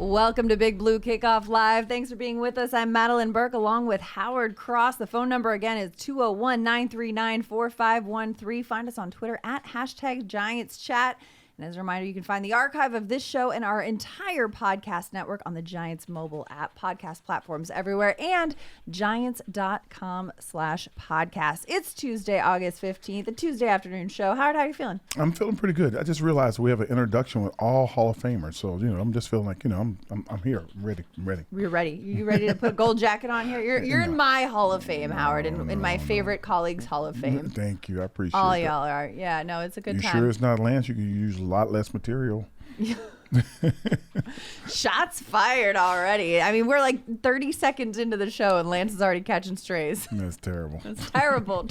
Welcome to Big Blue Kickoff Live. Thanks for being with us. I'm Madeline Burke along with Howard Cross. The phone number again is 201-939-4513. Find us on Twitter at #GiantsChat. And as a reminder, you can find the archive of this show and our entire podcast network on the Giants mobile app, podcast platforms everywhere, and giants.com/podcast. It's Tuesday, August 15th, a Tuesday afternoon show. Howard, how are you feeling? I'm feeling pretty good. I just realized we have an introduction with all Hall of Famers. So, I'm just feeling like, I'm here. I'm ready. You're ready. You ready to put a gold jacket on here? You're in my Hall of Fame, Howard, in my favorite colleagues' Hall of Fame. Thank you. I appreciate all that. Y'all are. Yeah, no, it's a good time. You sure it's not Lance? You can use a lot less material. Shots fired already. I mean, we're like 30 seconds into the show and Lance is already catching strays. That's terrible. It's terrible.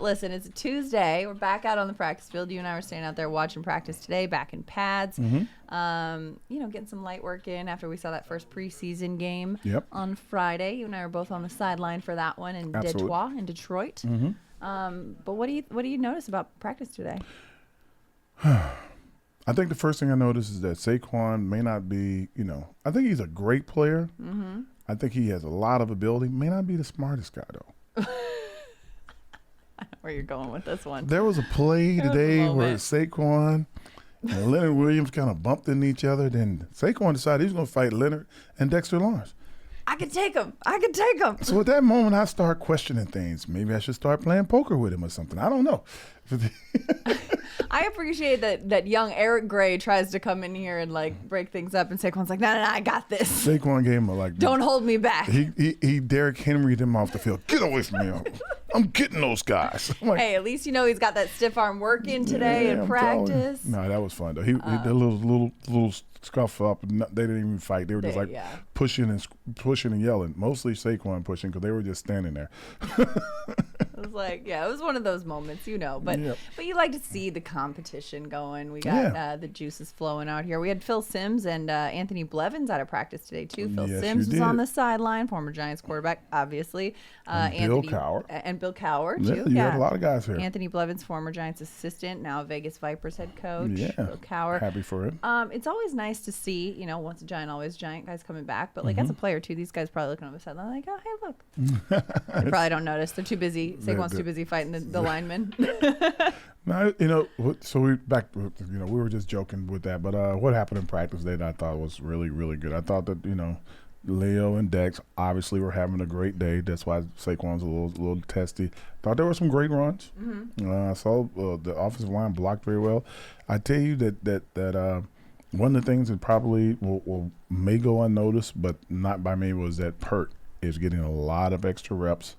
Listen, it's a Tuesday. We're back out on the practice field. You and I were staying out there watching practice today, back in pads. Getting some light work in after we saw that first preseason game on Friday. You and I were both on the sideline for that one in Detroit, in Detroit. But what do you notice about practice today? I think the first thing I noticed is that Saquon may not be, I think he's a great player. I think he has a lot of ability. May not be the smartest guy, though. I know where you're going with this one. There was a play today where Saquon and Leonard Williams kind of bumped into each other. Then Saquon decided he was going to fight Leonard and Dexter Lawrence. I could take him. So at that moment, I start questioning things. Maybe I should start playing poker with him or something. I don't know. I appreciate that young Eric Gray tries to come in here and break things up, and Saquon's like, no, I got this. Saquon gave him don't hold me back. He Derrick Henry'd him off the field. Get away from me. I'm getting those guys. Hey, at least he's got that stiff arm work in today in practice. No, that was fun though. He did a little scuff up. They didn't even fight. They were just pushing and yelling. Mostly Saquon pushing because they were just standing there. It was it was one of those moments, but you like to see the competition going. We got the juices flowing out here. We had Phil Simms and Anthony Blevins out of practice today too. Phil Simms was on the sideline, former Giants quarterback, obviously. Bill Cowher. And Bill Cowher too. Yeah, you had a lot of guys here. Anthony Blevins, former Giants assistant, now Vegas Vipers head coach. Yeah, Bill Cowher. Happy for him. It's always nice to see, once a Giant, always Giant guys coming back. But as a player too, these guys probably looking over the sideline like, oh, hey, look. They probably don't notice. They're too busy. Saquon's too busy fighting the linemen. No, so we back. We were just joking with that, but what happened in practice today that I thought was really, really good. I thought that Leo and Dex obviously were having a great day. That's why Saquon's a little testy. Thought there were some great runs. I saw the offensive line blocked very well. I tell you that one of the things that probably may go unnoticed, but not by me, was that Pert is getting a lot of extra reps.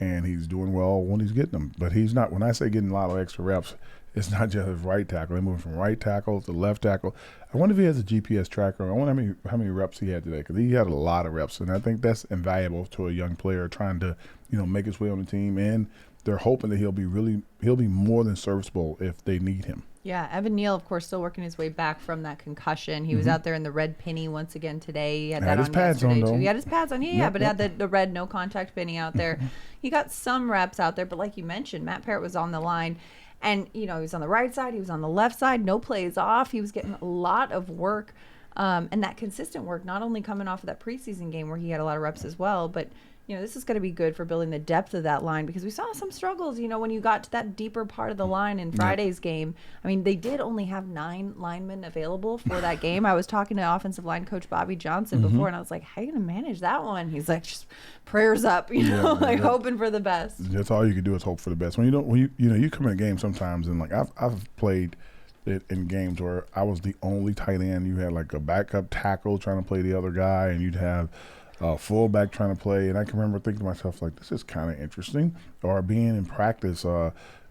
And he's doing well when he's getting them. But he's not. When I say getting a lot of extra reps, it's not just his right tackle. They're moving from right tackle to left tackle. I wonder if he has a GPS tracker. I wonder how many reps he had today, because he had a lot of reps. And I think that's invaluable to a young player trying to, make his way on the team. And they're hoping that he'll be more than serviceable if they need him. Yeah, Evan Neal, of course, still working his way back from that concussion. He was out there in the red penny once again today. He had that his on pads yesterday, on, though. too. He had his pads on, but had the red no contact penny out there. He got some reps out there, but like you mentioned, Matt Parrott was on the line. And, he was on the right side. He was on the left side. No plays off. He was getting a lot of work. And that consistent work, not only coming off of that preseason game where he had a lot of reps as well, but this is going to be good for building the depth of that line, because we saw some struggles, when you got to that deeper part of the line in Friday's game. I mean, they did only have 9 linemen available for that game. I was talking to offensive line coach Bobby Johnson before, and I was like, how are you going to manage that one? He's like, just prayers up, hoping for the best. That's all you can do is hope for the best. When you come in a game sometimes, and I've played it in games where I was the only tight end. You had like a backup tackle trying to play the other guy, and you'd have fullback trying to play, and I can remember thinking to myself, this is kind of interesting. Or being in practice,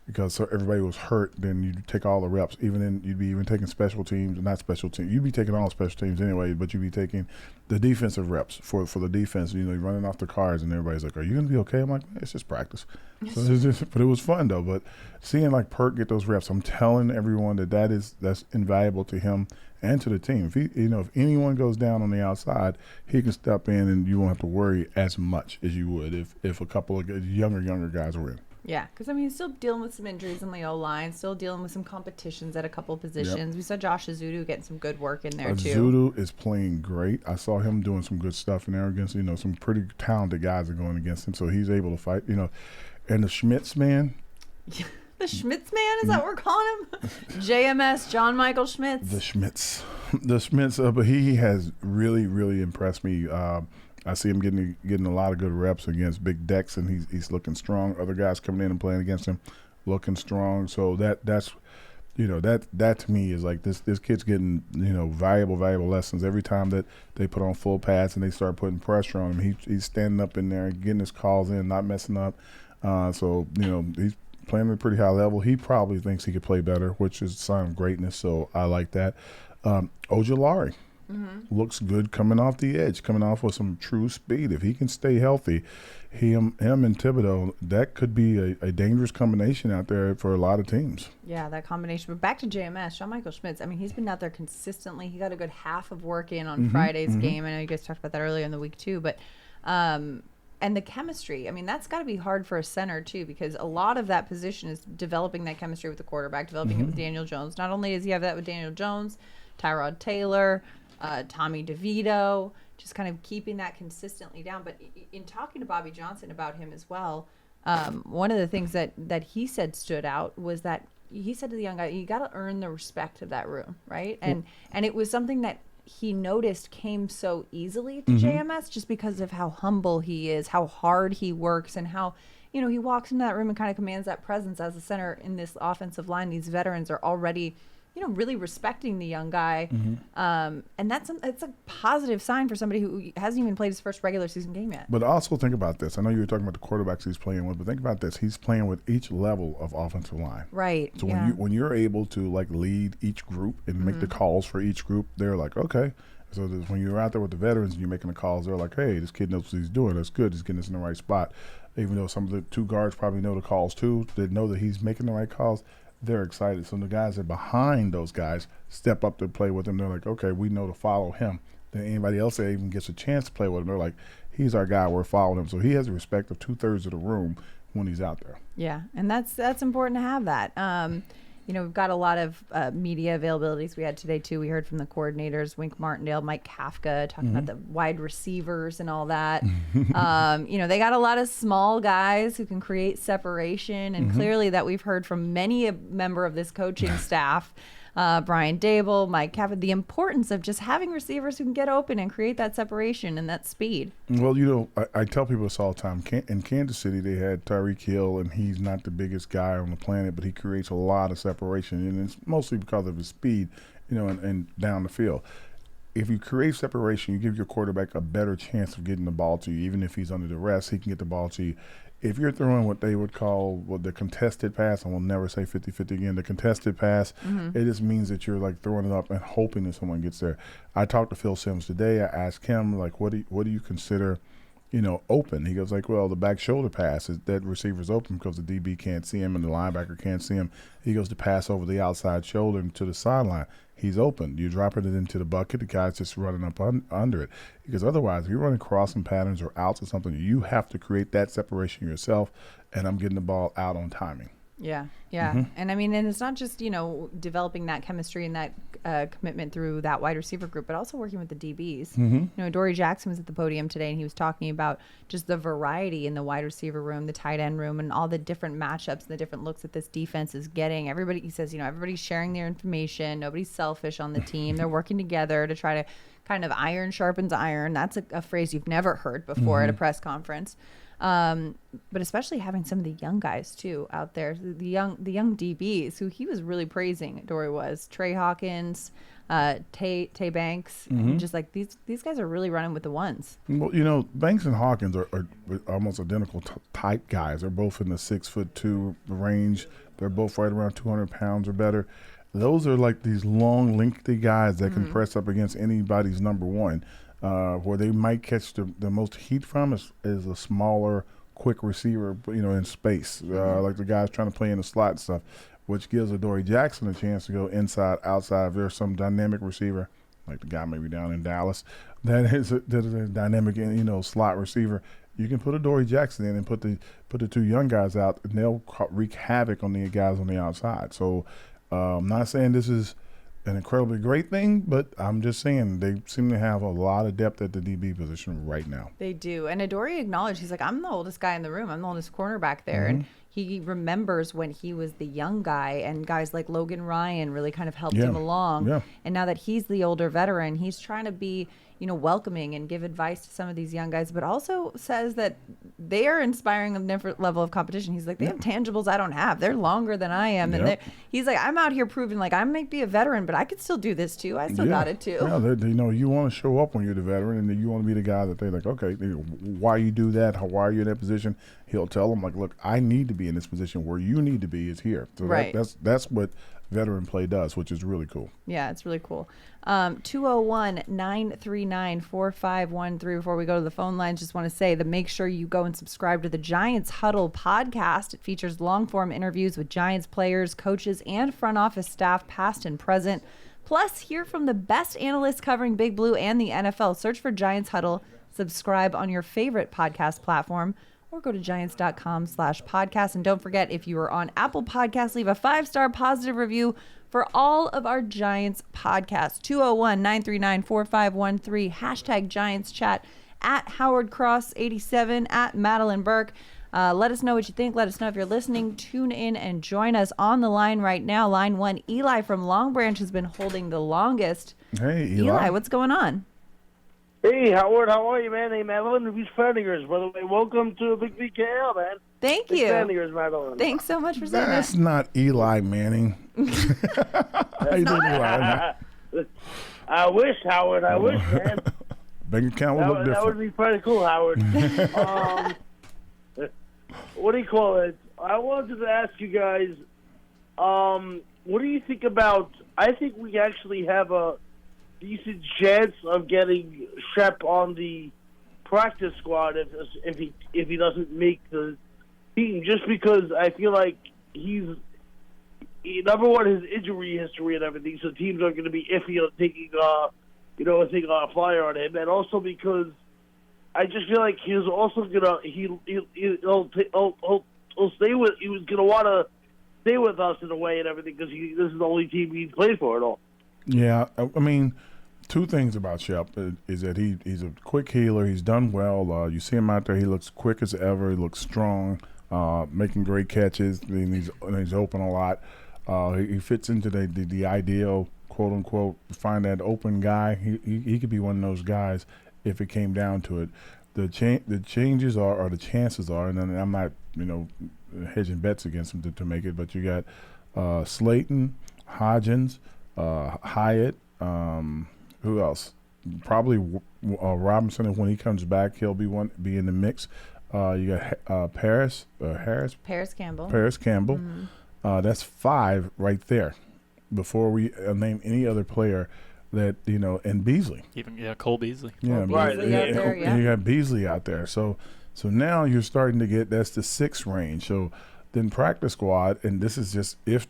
because everybody was hurt, then you'd take all the reps. You'd be taking special teams, not special teams. You'd be taking all special teams anyway, but you'd be taking the defensive reps for the defense. You're running off the cars, and everybody's like, "Are you going to be okay?" I'm like, "It's just practice." But it was fun though. But seeing Pert get those reps, I'm telling everyone that's invaluable to him and to the team. If if anyone goes down on the outside, he can step in, and you won't have to worry as much as you would if a couple of younger guys were in. Yeah, because I mean, he's still dealing with some injuries in the O line, still dealing with some competitions at a a positions. We saw Josh Azudu getting some good work in there too. Azudu is playing great. I saw him doing some good stuff in there against, some pretty talented guys are going against him, so he's able to fight. And the Schmitz man. The Schmitz man, is that what we're calling him? JMS, John Michael Schmitz. The Schmitz, but he has really, really impressed me. I see him getting a lot of good reps against Big Dex, and he's looking strong. Other guys coming in and playing against him, looking strong. So that's that to me is like this kid's getting valuable lessons every time that they put on full pads and they start putting pressure on him. He's standing up in there, getting his calls in, not messing up. So he's playing at a pretty high level. He probably thinks he could play better, which is a sign of greatness. So I like that. Ojulari. Looks good coming off the edge, coming off with some true speed. If he can stay healthy, him and Thibodeau, that could be a dangerous combination out there for a lot of teams. Yeah, that combination. But back to JMS, John Michael Schmitz. I mean, he's been out there consistently. He got a good half of work in on Friday's game. I know you guys talked about that earlier in the week too, but and the chemistry. I mean, that's got to be hard for a center too, because a lot of that position is developing that chemistry with the quarterback, developing it with Daniel Jones. Not only does he have that with Daniel Jones, Tyrod Taylor, Tommy DeVito, just kind of keeping that consistently down. But in talking to Bobby Johnson about him as well, one of the things that he said stood out was that he said to the young guy, you got to earn the respect of that room, right? And it was something that he noticed came so easily to JMS just because of how humble he is, how hard he works, and how he walks into that room and kind of commands that presence as a center in this offensive line. These veterans are already really respecting the young guy. And it's a positive sign for somebody who hasn't even played his first regular season game yet. But also think about this. I know you were talking about the quarterbacks he's playing with, but think about this. He's playing with each level of offensive line. Right. So when you're able to lead each group and make the calls for each group, they're like, okay. So when you're out there with the veterans and you're making the calls, they're like, hey, this kid knows what he's doing. That's good. He's getting us in the right spot. Even though some of the two guards probably know the calls too, they know that he's making the right calls. They're excited. So the guys that are behind those guys step up to play with him. They're like, okay, we know to follow him. Then anybody else that even gets a chance to play with him, they're like, he's our guy. We're following him. So he has the respect of 2/3 of the room when he's out there. Yeah, and that's important to have that. We've got a lot of media availabilities we had today too. We heard from the coordinators, Wink Martindale, Mike Kafka, talking about the wide receivers and all that. They got a lot of small guys who can create separation, and clearly that we've heard from many a member of this coaching staff, Brian Dable, Mike Kafka, the importance of just having receivers who can get open and create that separation and that speed. Well, I tell people this all the time. In Kansas City, they had Tyreek Hill, and he's not the biggest guy on the planet, but he creates a lot of separation, and it's mostly because of his speed, and down the field. If you create separation, you give your quarterback a better chance of getting the ball to you. Even if he's under duress, he can get the ball to you. If you're throwing what they would call the contested pass, and we'll never say 50-50 again, the contested pass, it just means that you're throwing it up and hoping that someone gets there. I talked to Phil Simms today. I asked him, what do you consider, open? He goes well, the back shoulder pass, is that receiver's open because the DB can't see him and the linebacker can't see him. He goes to pass over the outside shoulder to the sideline. He's open. You're dropping it into the bucket. The guy's just running up under it. Because otherwise, if you're running crossing patterns or outs or something, you have to create that separation yourself, and I'm getting the ball out on timing. Yeah. And I mean, and it's not just, developing that chemistry and that commitment through that wide receiver group, but also working with the DBs. Dory Jackson was at the podium today, and he was talking about just the variety in the wide receiver room, the tight end room, and all the different matchups and the different looks that this defense is getting. Everybody, he says, everybody's sharing their information. Nobody's selfish on the team. They're working together to try to kind of iron sharpens iron. That's a phrase you've never heard before at a press conference. But especially having some of the young guys too out there, the young DBs who he was really praising. Dory was Trey Hawkins, Tay Banks, just these guys are really running with the ones. Well, Banks and Hawkins are almost identical type guys. They're both in the 6'2" range. They're both right around 200 pounds or better. Those are these long, lengthy guys that can press up against anybody's number one. Where they might catch the most heat from is a smaller, quick receiver, in space, like the guys trying to play in the slot and stuff, which gives Adoree Jackson a chance to go inside, outside. If there's some dynamic receiver, like the guy maybe down in Dallas, that is a dynamic, slot receiver, You can put Adoree Jackson in and put the two young guys out, and they'll wreak havoc on the guys on the outside. So I'm not saying this is an incredibly great thing, but I'm just saying they seem to have a lot of depth at the DB position right now. They do. And Adoree acknowledged, he's like, I'm the oldest guy in the room. I'm the oldest cornerback there. And he remembers when he was the young guy and guys like Logan Ryan really kind of helped him along. Yeah. And now that he's the older veteran, he's trying to be, welcoming and give advice to some of these young guys, but also says that they are inspiring a different level of competition. He's like, they have tangibles I don't have. They're longer than I am. And he's like, I'm out here proving like I might be a veteran, but I could still do this too. I still got it too. Yeah, you want to show up when you're the veteran, and then you want to be the guy that they're like, okay, why you do that? Why are you in that position? He'll tell them like, look, I need to be in this position. Where you need to be is here. So that's what veteran play does, which is really cool. Yeah, it's really cool. 201-939-4513. Before we go to the phone lines, just want to say that make sure you go and subscribe to the Giants Huddle podcast. It features long-form interviews with Giants players, coaches, and front office staff, past and present. Plus, hear from the best analysts covering Big Blue and the NFL. Search for Giants Huddle. Subscribe on your favorite podcast platform, or go to giants.com/podcast. And don't forget, if you are on Apple Podcasts, leave a 5-star positive review for all of our Giants podcasts. 201-939-4513, hashtag Giants Chat, at Howard Cross 87, at Madeline Burke. Let us know what you think. Let us know if you're listening. Tune in and join us on the line right now. Line 1, Eli from Long Branch has been holding the longest. Hey, Eli. What's going on? Hey, Howard, how are you, man? Hey, Madeline, he's fan of yours, by the way. Welcome to Big VKL, man. Thank Big you. fan of yours, Madeline. Thanks so much for saying That's that. not Eli Manning. How you doing, Eli? I wish, Howard. I wish, man. Bank account would look That would different. be pretty cool, Howard. What do you call it? I wanted to ask you guys, what do you think about, I think we actually have a decent chance of getting Shep on the practice squad if he doesn't make the team, just because I feel like he's number one, his injury history and everything, so teams are going to be iffy on taking a flyer on him, and also because I just feel like he's also gonna he'll stay with, he was gonna want to stay with us in a way and everything, because this is the only team he's played for at all. Yeah, I mean, two things about Shep is that he's a quick healer. He's done well. You see him out there. He looks quick as ever. He looks strong, making great catches. And he's open a lot. He fits into the ideal, quote unquote, find that open guy. He could be one of those guys if it came down to it. The changes are, or the chances are, and I'm not hedging bets against him to make it, but you got Slayton, Hodgins, Hyatt, who else? Probably Robinson. When he comes back, he'll be in the mix. You got Harris Campbell. Mm-hmm. That's 5 right there. Before we name any other player that and Beasley. Even Cole Beasley. Yeah, Beasley out there, yeah. You got Beasley out there. So now you're starting to get, that's the 6 range. So then practice squad, and this is just if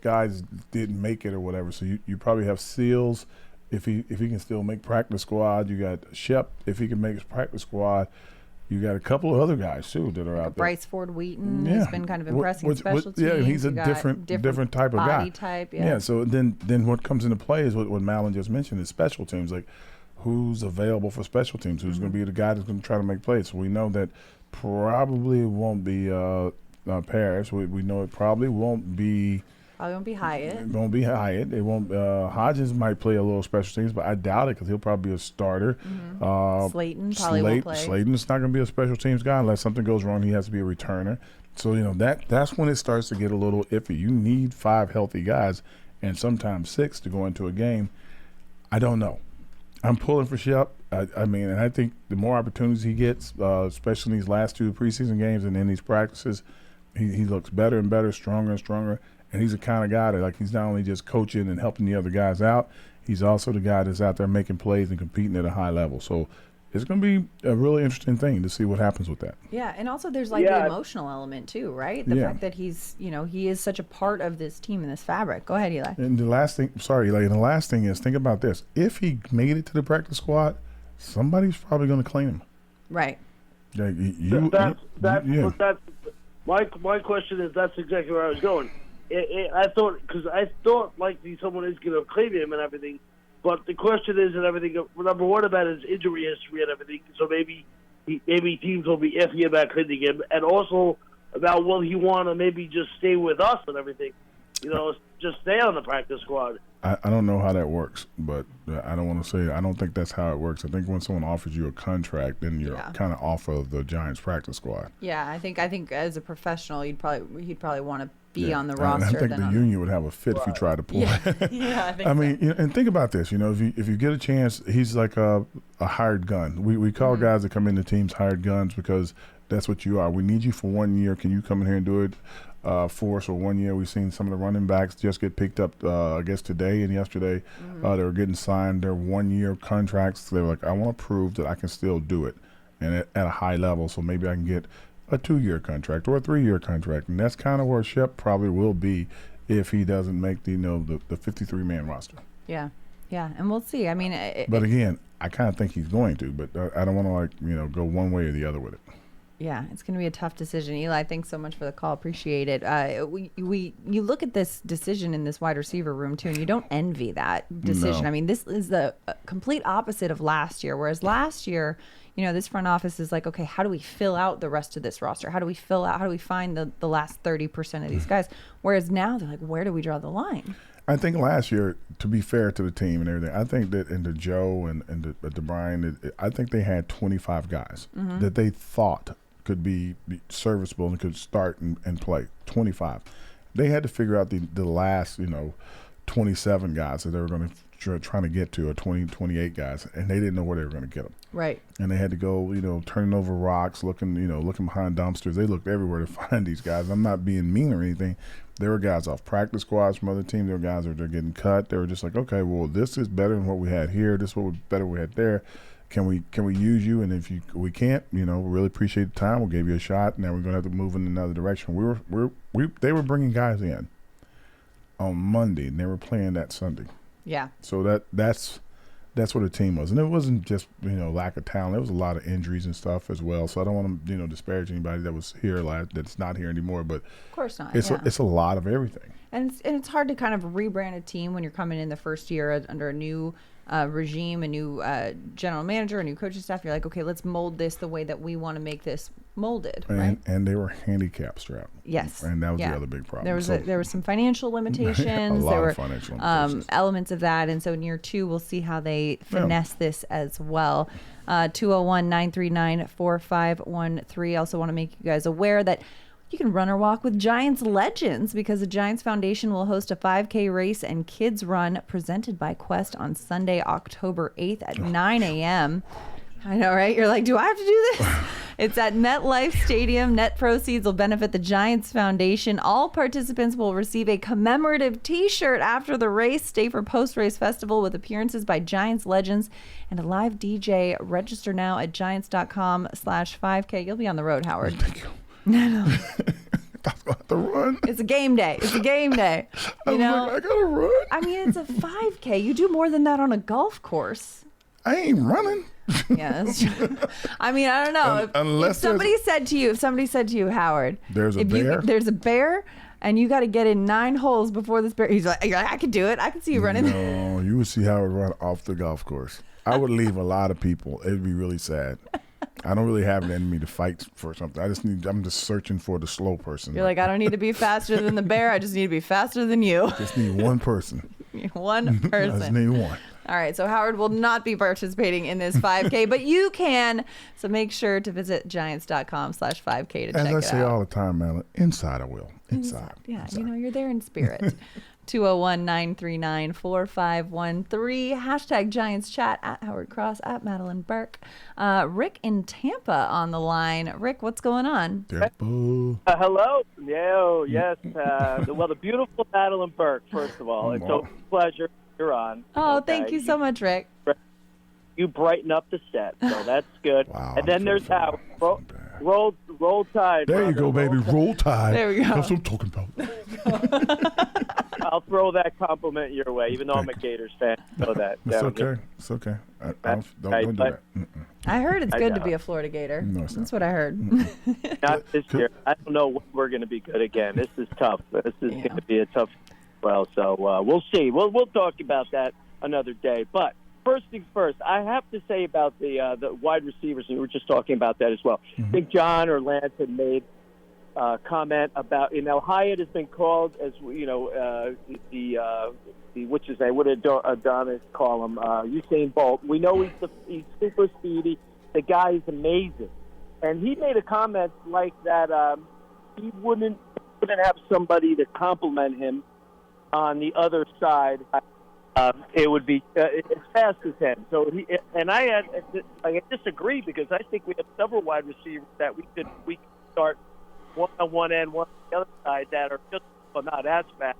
guys didn't make it or whatever. So you probably have Seals if he can still make practice squad. You got Shep if he can make his practice squad. You got a couple of other guys too that are out there. Bryce Ford Wheaton has been kind of impressing in special teams. Yeah, he's a different type of guy. Body type, yeah. So then what comes into play is what Madeline just mentioned is special teams. Like, who's available for special teams? Who's going to be the guy that's going to try to make plays? So we know that probably won't be Paris. We know it probably won't be. Probably won't be Hyatt. It won't be Hyatt. It won't. Hodgins might play a little special teams, but I doubt it because he'll probably be a starter. Slayton probably won't play. Slayton's not going to be a special teams guy unless something goes wrong. He has to be a returner. So that's when it starts to get a little iffy. You need 5 healthy guys, and sometimes 6 to go into a game. I don't know. I'm pulling for Shep. I mean, and I think the more opportunities he gets, especially in these last 2 preseason games and in these practices, he looks better and better, stronger and stronger. And he's the kind of guy that, he's not only just coaching and helping the other guys out, he's also the guy that's out there making plays and competing at a high level. So it's going to be a really interesting thing to see what happens with that. Yeah, and also there's the emotional element too, right? The fact that he's, he is such a part of this team and this fabric. Go ahead, Eli. And the last thing is, think about this. If he made it to the practice squad, somebody's probably going to claim him. Right. Yeah, That's my question is that's exactly where I was going. I thought like someone is going to claim him and everything, but the question is and everything. Number one about his injury history and everything. So maybe teams will be iffy about claiming him, and also about will he want to maybe just stay with us and everything. Just stay on the practice squad. I don't know how that works, but I don't want to say I don't think that's how it works. I think when someone offers you a contract, then you're kind of off of the Giants practice squad. Yeah, I think as a professional, he'd probably want to be on the roster. And I think the union would have a fit if you tried to pull it. Yeah, I think I mean, and think about this. If you get a chance, he's like a hired gun. We call guys that come into teams hired guns because that's what you are. We need you for 1 year. Can you come in here and do it? For us for 1 year. We've seen some of the running backs just get picked up, I guess today and yesterday. They were getting signed their 1 year contracts. They were like, I want to prove that I can still do it and at a high level. So maybe I can get a 2 year contract or a 3 year contract. And that's kind of where Shep probably will be if he doesn't make the 53-man roster. Yeah. And we'll see. I mean, but again, I kind of think he's going to, but I don't want to go one way or the other with it. Yeah, it's going to be a tough decision. Eli, thanks so much for the call. Appreciate it. You look at this decision in this wide receiver room, too, and you don't envy that decision. No. I mean, this is the complete opposite of last year, whereas last year, this front office is like, okay, how do we fill out the rest of this roster? How do we find the last 30% of these guys? Whereas now they're like, where do we draw the line? I think last year, to be fair to the team and everything, I think that into Joe and to Brian, I think they had 25 guys that they thought could be serviceable and could start and play. 25. They had to figure out the last 27 guys that they were going to trying to get to, or 28 guys, and they didn't know where they were going to get them. Right. And they had to go turning over rocks, looking behind dumpsters. They looked everywhere to find these guys. I'm not being mean or anything. There were guys off practice squads from other teams. There were guys that were getting cut. They were just like, okay, well, this is better than what we had here. This is what better we had there. Can we use you? And if we can't, we really appreciate the time. We'll give you a shot. Now we're going to have to move in another direction. They were bringing guys in on Monday, and they were playing that Sunday. Yeah. So that's what the team was, and it wasn't just lack of talent. There was a lot of injuries and stuff as well. So I don't want to disparage anybody that was here that's not here anymore. But of course not. It's a lot of everything. And it's hard to kind of rebrand a team when you're coming in the first year under a new regime, a new general manager, a new coaching staff. You're like, okay, let's mold this the way that we want to make this molded, right? And they were handicap strapped. Yes. And that was the other big problem. There was some financial limitations. There were financial limitations. Elements of that. And so in year 2, we'll see how they finesse this as well. 201-939-4513. Also want to make you guys aware that you can run or walk with Giants legends because the Giants Foundation will host a 5K race and kids run presented by Quest on Sunday, October 8th at 9 a.m. I know, right? You're like, do I have to do this? It's at MetLife Stadium. Net proceeds will benefit the Giants Foundation. All participants will receive a commemorative T-shirt after the race. Stay for post-race festival with appearances by Giants legends and a live DJ. Register now at giants.com/5K. You'll be on the road, Howard. Thank you. No. I have to run. It's a game day. I gotta run. I mean, it's a 5K. You do more than that on a golf course. I ain't running. Yeah, that's true. I mean, I don't know. If somebody said to you, Howard, there's a bear, and you got to get in 9 holes before this bear. He's like, I could do it. I could see you running. No, you would see Howard run off the golf course. I would leave a lot of people. It'd be really sad. I don't really have an enemy to fight for something. I'm just searching for the slow person. You're like, I don't need to be faster than the bear. I just need to be faster than you. Just need one person. One person. I just need one. All right, so Howard will not be participating in this 5K, but you can. So make sure to visit giants.com/5K to check it out. As I say all the time, Madeline, inside I will. Inside. Yeah, inside. You're there in spirit. 201-939-4513. Hashtag Giants Chat at Howard Cross, at Madeline Burke. Rick in Tampa on the line. Rick, what's going on? Hello. Yes. The beautiful Madeline Burke, first of all. It's a pleasure you're on. Oh, okay. Thank you so much, Rick. You brighten up the set, so that's good. Wow, and then there's Howard. Roll Tide. There you go, baby. Roll Tide. There we go. That's what I'm talking about. I'll throw that compliment your way, even though I'm a Gators fan. Know that. It's Yeah, okay. It's okay. Don't do right, that. I heard it's good to know. be a Florida Gator. No, it's That's not. what I heard. Not this year. I don't know when we're going to be good again. This is tough. This is going to be a tough. Well, so we'll see. We'll talk about that another day. But first things first, I have to say about the wide receivers, and we were just talking about that as well. I think John or Lance had made comment about, Hyatt has been called as, which is what did Adonis call him? Usain Bolt. We know he's super speedy. The guy is amazing. And he made a comment like that he wouldn't have somebody to compliment him on the other side. It would be as fast as him. So I disagree, because I think we have several wide receivers that we could start one on one end, one on the other side that are just not as fast.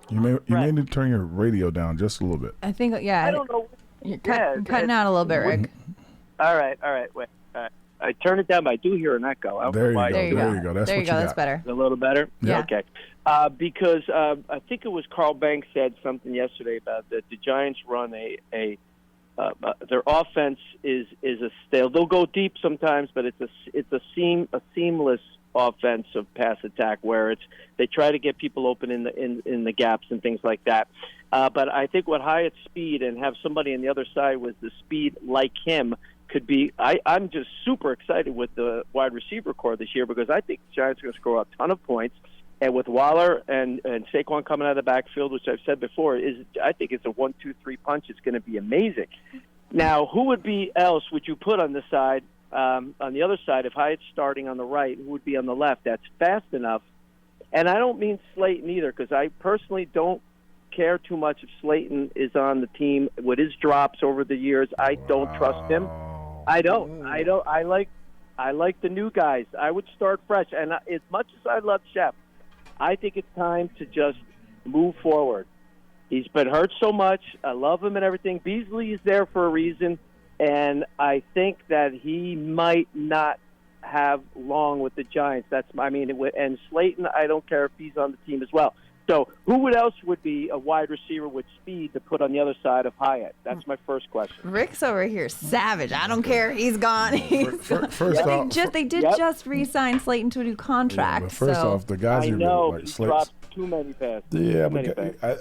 You may need to turn your radio down just a little bit. I think, yeah. I don't know. You're cutting out a little bit, Rick. All right. Wait. I turn it down, but I do hear an echo. I don't There know why. you go. There you go. That's there what you go. That's got. better. A little better? Yeah. Okay. Because I think it was Carl Banks said something yesterday about that the Giants run their offense is they'll go deep sometimes, but it's a seamless offensive pass attack where they try to get people open in the gaps and things like that. But I think what Hyatt's speed and have somebody on the other side with the speed like him could be. I'm just super excited with the wide receiver core this year, because I think the Giants are going to score a ton of points. And with Waller and Saquon coming out of the backfield, which I've said before, I think it's a 1-2-3 punch. It's going to be amazing. Now, who would you put on the side, on the other side, if Hyatt's starting on the right, who would be on the left? That's fast enough. And I don't mean Slayton either, because I personally don't care too much if Slayton is on the team. With his drops over the years, I don't trust him. I don't. I like the new guys. I would start fresh. And as much as I love Shep, I think it's time to just move forward. He's been hurt so much. I love him and everything. Beasley is there for a reason, and I think that he might not have long with the Giants. And Slayton, I don't care if he's on the team as well. So who else would be a wide receiver with speed to put on the other side of Hyatt? That's my first question. Rick's over here savage. I don't care. He's gone. First off, they did just re-sign Slayton to a new contract. but first off, the guys I who know, like he Slayton. dropped too many passes. Yeah,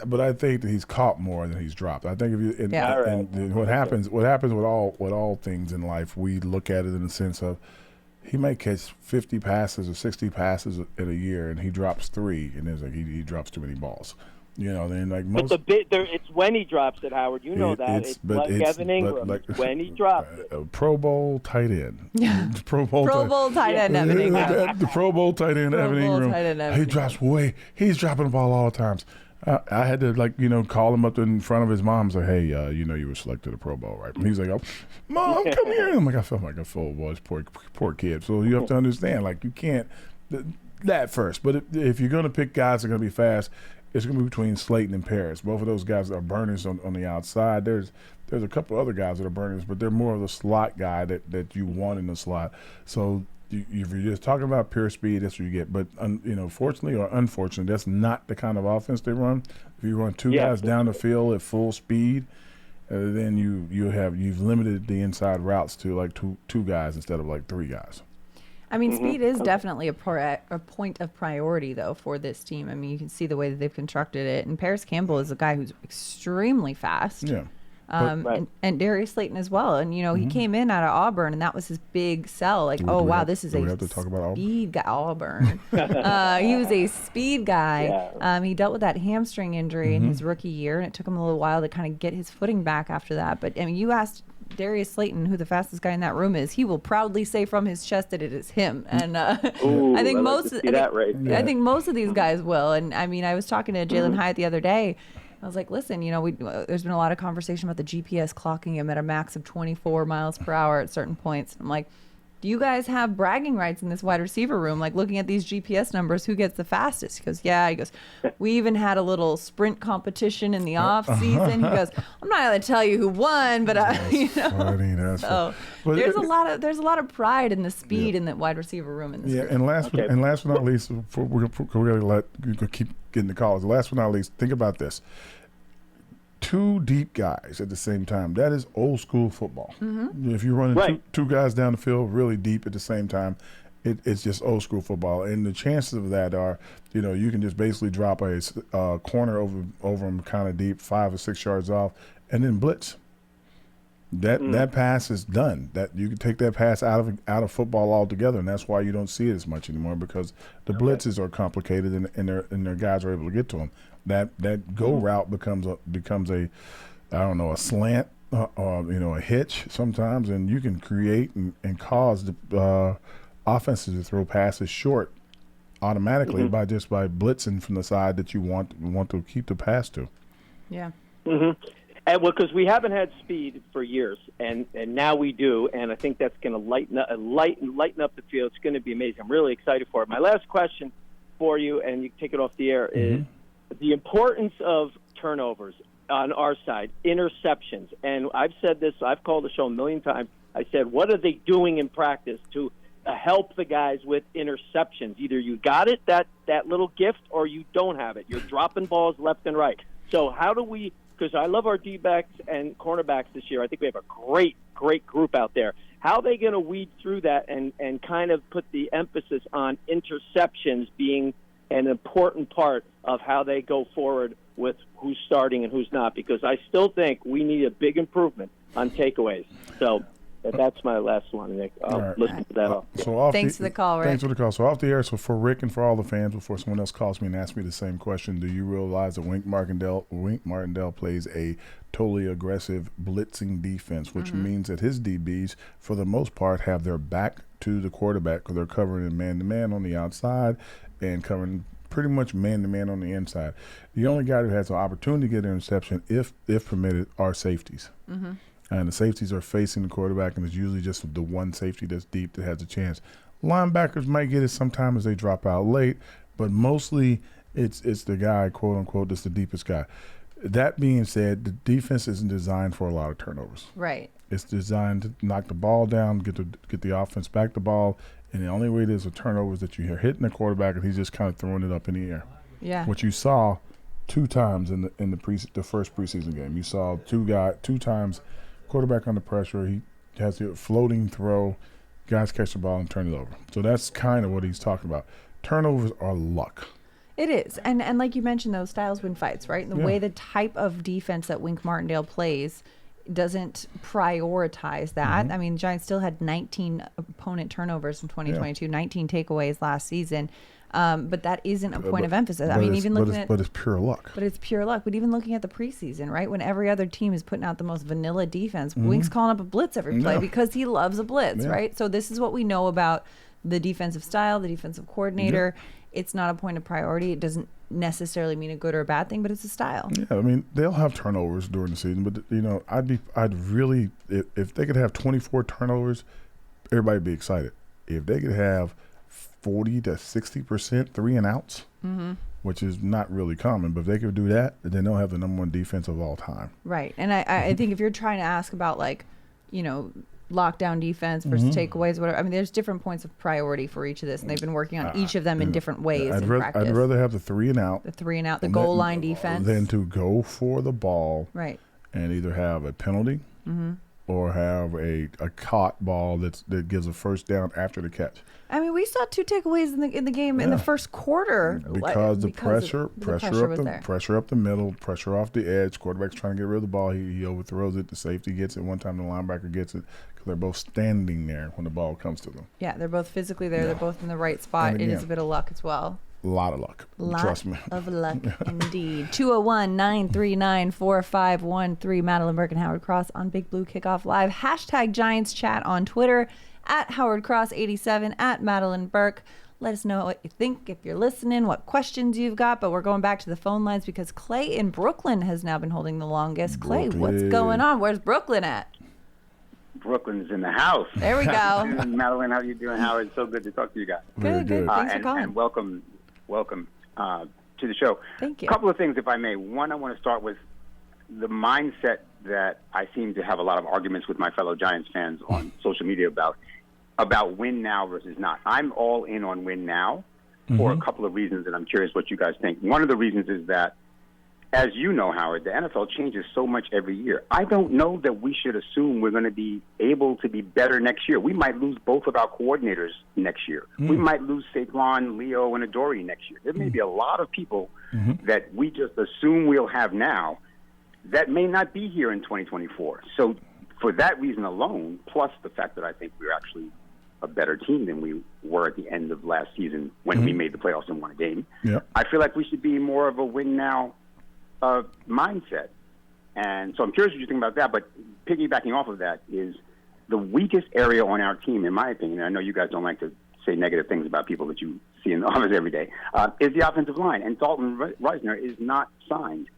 but I think that he's caught more than he's dropped. I think if you and what happens with all things in life, we look at it in the sense of he might catch 50 passes or 60 passes in a year, and he drops 3, and it's like he drops too many balls. Then like most. But it's when he drops it, Howard. You know that. It's like Evan Ingram. It's when he drops it. Pro Bowl tight end. Yeah. Pro Bowl tight end Evan Ingram. The Pro Bowl tight end Evan Ingram. He drops he's dropping the ball all the times. I had to call him up in front of his mom and say, hey, you were selected to Pro Bowl, right? And he's like, oh, Mom, come here. I'm like, I felt like a full voice, poor kid. So you have to understand, you can't that first. But if you're going to pick guys that are going to be fast, it's going to be between Slayton and Paris. Both of those guys are burners on the outside. There's a couple other guys that are burners, but they're more of the slot guy that you want in the slot. So if you're just talking about pure speed, that's what you get. But fortunately or unfortunately, that's not the kind of offense they run. If you run two guys down the field at full speed, then you've limited the inside routes to two guys instead of 3 guys. I mean, speed is definitely a point of priority, though, for this team. I mean, you can see the way that they've constructed it. And Paris Campbell is a guy who's extremely fast. Yeah. And Darius Slayton as well. And, he came in out of Auburn, and that was his big sell. This is a speed guy. Auburn. He was a speed guy. Yeah. He dealt with that hamstring injury in his rookie year, and it took him a little while to kind of get his footing back after that. But, I mean, you asked Darius Slayton who the fastest guy in that room is, he will proudly say from his chest that it is him. And I think I think most of these guys will. And, I mean, I was talking to Jalen Hyatt the other day. I was like, listen, there's been a lot of conversation about the GPS clocking him at a max of 24 miles per hour at certain points. I'm like, do you guys have bragging rights in this wide receiver room? Like looking at these GPS numbers, who gets the fastest? He goes, yeah. He goes, we even had a little sprint competition in the off season. He goes, I'm not going to tell you who won, but you know. Funny, that's So there's a lot of pride in the speed in that wide receiver room in this group. and last but not least, we're going to keep getting the calls. Last but not least, think about this. 2 deep guys at the same time. That is old school football. If you're running two guys down the field really deep at the same time, it's just old school football. And the chances of that are, you can just basically drop a corner over them kind of deep, 5 or 6 yards off, and then blitz. That pass is done. That you can take that pass out of football altogether, and that's why you don't see it as much anymore, because the blitzes are complicated and their guys are able to get to them. That go route becomes a a slant a hitch sometimes, and you can create and cause the offenses to throw passes short automatically by blitzing from the side that you want to keep the pass to. Yeah. And because we haven't had speed for years, and now we do, and I think that's going to lighten up the field. It's going to be amazing. I'm really excited for it. My last question for you, and you can take it off the air, is the importance of turnovers on our side, interceptions. And I've said this, I've called the show a million times. I said, what are they doing in practice to help the guys with interceptions? Either you got it, that little gift, or you don't have it. You're dropping balls left and right. So how do we, because I love our D-backs and cornerbacks this year. I think we have a great group out there. How are they going to weed through that and kind of put the emphasis on interceptions being an important part of how they go forward with who's starting and who's not? Because I still think we need a big improvement on takeaways. So that's my last one, Nick. I'll listen to that. Thanks for the call, Rick. Thanks for the call. So off the air, so for Rick and for all the fans, before someone else calls me and asks me the same question, do you realize that Wink Martindale plays a totally aggressive blitzing defense, which means that his DBs, for the most part, have their back to the quarterback because they're covering him man-to-man on the outside and covering pretty much man-to-man on the inside. The only guy who has an opportunity to get an interception, if permitted, are safeties. And the safeties are facing the quarterback, and it's usually just the one safety that's deep that has a chance. Linebackers might get it sometimes as they drop out late, but mostly it's the guy, quote-unquote, that's the deepest guy. That being said, the defense isn't designed for a lot of turnovers. Right. It's designed to knock the ball down, get the offense back the ball, and the only way there's a turnover is that you're hitting the quarterback and he's just kind of throwing it up in the air. Yeah. What you saw 2 times in the first preseason game. You saw 2 times quarterback under pressure. He has the floating throw. Guys catch the ball and turn it over. So that's kind of what he's talking about. Turnovers are luck. It is. And like you mentioned, those styles win fights, right? And the way the type of defense that Wink Martindale plays doesn't prioritize that. I mean, Giants still had 19 opponent turnovers in 2022, 19 takeaways last season. But that isn't a point of emphasis. I mean, even looking at, but it's pure luck. But it's pure luck. But even looking at the preseason, right, when every other team is putting out the most vanilla defense, Wink's calling up a blitz every play because he loves a blitz, right? So this is what we know about the defensive style, the defensive coordinator. It's not a point of priority. It doesn't necessarily mean a good or a bad thing, but it's a style. Yeah, I mean, they'll have turnovers during the season, but I'd really, if they could have 24 turnovers, everybody'd be excited. If they could have 40 to 60% 3-and-outs, which is not really common, but if they could do that, then they'll have the number 1 defense of all time. Right. And I think if you're trying to ask about, like, lockdown defense versus takeaways, whatever, I mean, there's different points of priority for each of this, and they've been working on each of them in different ways in practice. I'd rather have the 3-and-out. The 3-and-out, the goal line defense. Than to go for the ball. Right. And either have a penalty or have a caught ball that gives a first down after the catch. I mean, we saw 2 takeaways in the game in the first quarter because pressure up the middle, pressure off the edge. Quarterback's trying to get rid of the ball. He overthrows it. The safety gets it. One time the linebacker gets it because they're both standing there when the ball comes to them. Yeah, they're both physically there. They're both in the right spot. It is a bit of luck as well. A lot of luck. Trust me. Of luck, indeed. 201-939-4513. Madeline Burke and Howard Cross on Big Blue Kickoff Live. # Giants Chat on Twitter. @HowardCross87, @Madeline Burke. Let us know what you think if you're listening, what questions you've got. But we're going back to the phone lines because Clay in Brooklyn has now been holding the longest. Clay, what's going on? Where's Brooklyn at? Brooklyn's in the house. There we go. Madeline, how you doing, Howard? So good to talk to you guys. Good. Thanks for calling. And welcome to the show. Thank you. A couple of things, if I may. One, I want to start with the mindset that I seem to have a lot of arguments with my fellow Giants fans on social media about win now versus not. I'm all in on win now for a couple of reasons, and I'm curious what you guys think. One of the reasons is that, as you know, Howard, the NFL changes so much every year. I don't know that we should assume we're going to be able to be better next year. We might lose both of our coordinators next year. We might lose Saquon, Leo, and Adoree next year. There may be a lot of people that we just assume we'll have now that may not be here in 2024. So for that reason alone, plus the fact that I think we're actually a better team than we were at the end of last season when we made the playoffs and won a game, I feel like we should be more of a win now mindset. And so I'm curious what you think about that, but piggybacking off of that is the weakest area on our team, in my opinion, and I know you guys don't like to say negative things about people that you see in the office every day, is the offensive line. And Dalton Reisner is not signed,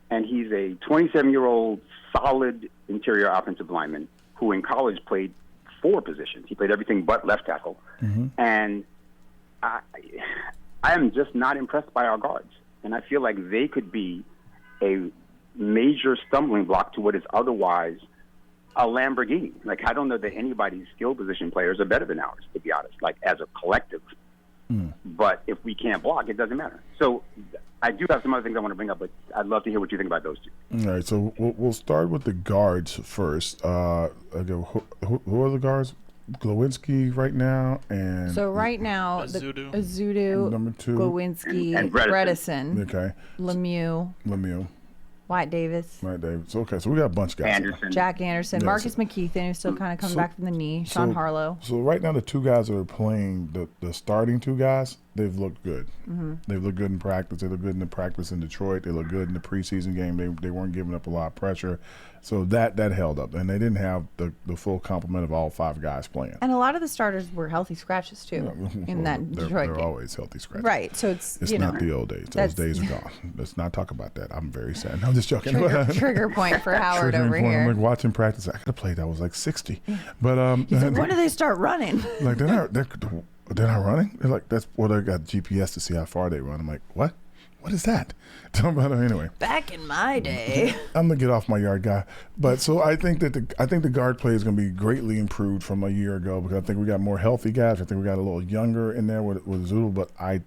and he's a 27-year-old solid interior offensive lineman who in college played 4 positions. He played everything but left tackle. And I am just not impressed by our guards. And I feel like they could be a major stumbling block to what is otherwise a Lamborghini. Like, I don't know that anybody's skill position players are better than ours, to be honest, like as a collective. But if we can't block, it doesn't matter. So I do have some other things I want to bring up, but I'd love to hear what you think about those two. All right, so we'll start with the guards first. Who are the guards? Glowinski right now, and So right now, Azudu, number 2, Glowinski, and Bredesen. Bredesen, okay, Lemieux, Wyatt Davis, right, David. So okay, so we got a bunch of guys. Anderson. Jack Anderson, Yeah, Marcus McKeithen, who's still kind of coming back from the knee, Sean Harlow. So right now, the 2 guys that are playing, the starting 2 guys, they've looked good. They've looked good in practice. They look good in the practice in Detroit. They look good in the preseason game. They weren't giving up a lot of pressure. So that held up. And they didn't have the full complement of all 5 guys playing. And a lot of the starters were healthy scratches, too, in that Detroit They're game. always healthy scratches. Right, so it's not the old days. Those days are gone. Let's not talk about that. I'm very sad. No, I'm just joking. Trigger point for Howard Triggering over point. here. I'm like watching practice. I could have played. I was like 60. But He's like, when do they start running? like they're not running. They're like, that's what I got GPS to see how far they run. I'm like, what? What is that? Anyway. Back in my day. I'm gonna get off my yard guy, but so I think that the guard play is gonna be greatly improved from a year ago because I think we got more healthy guys. I think we got a little younger in there with Zulu, but I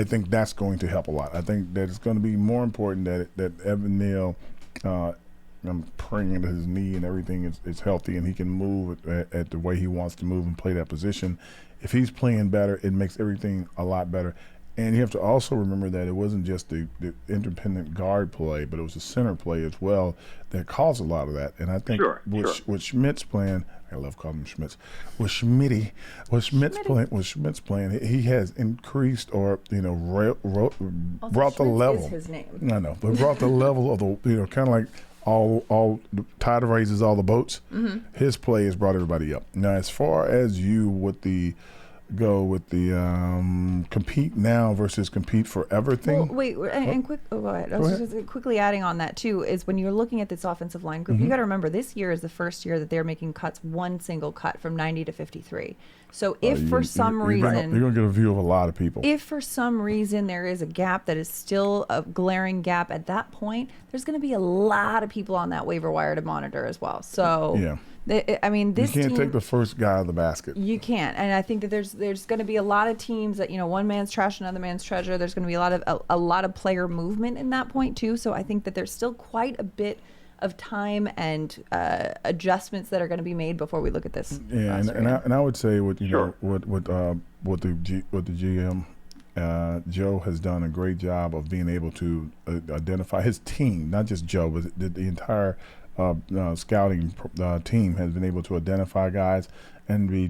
think that's going to help a lot. I think that it's going to be more important that Evan Neal, I'm praying that his knee and everything is healthy and he can move at the way he wants to move and play that position. If he's playing better, it makes everything a lot better. And you have to also remember that it wasn't just the independent guard play, but it was the center play as well that caused a lot of that. And I think with Schmidt's playing, I love calling him Schmitz. With Schmidt's playing, he has increased or brought the level. Is his name. I know, but brought the level of the kind of like all the tide raises all the boats. His play has brought everybody up. Now, as far as you with the compete now versus compete forever thing. Well, wait, go ahead. I was just quickly adding on that too, is when you're looking at this offensive line group, you got to remember this year is the first year that they're making cuts, one single cut from 90 to 53. So if for some reason you're going to get a view of a lot of people. If for some reason there is a gap that is still a glaring gap at that point, there's going to be a lot of people on that waiver wire to monitor as well. So yeah. I mean, this you can't team, take the first guy out of the basket. You can't, and I think that there's going to be a lot of teams that one man's trash, another man's treasure. There's going to be a lot of player movement in that point too. So I think that there's still quite a bit of time and adjustments that are going to be made before we look at this. Yeah, and I would say with the GM. Joe has done a great job of being able to identify his team, not just Joe, but the entire scouting team has been able to identify guys and be,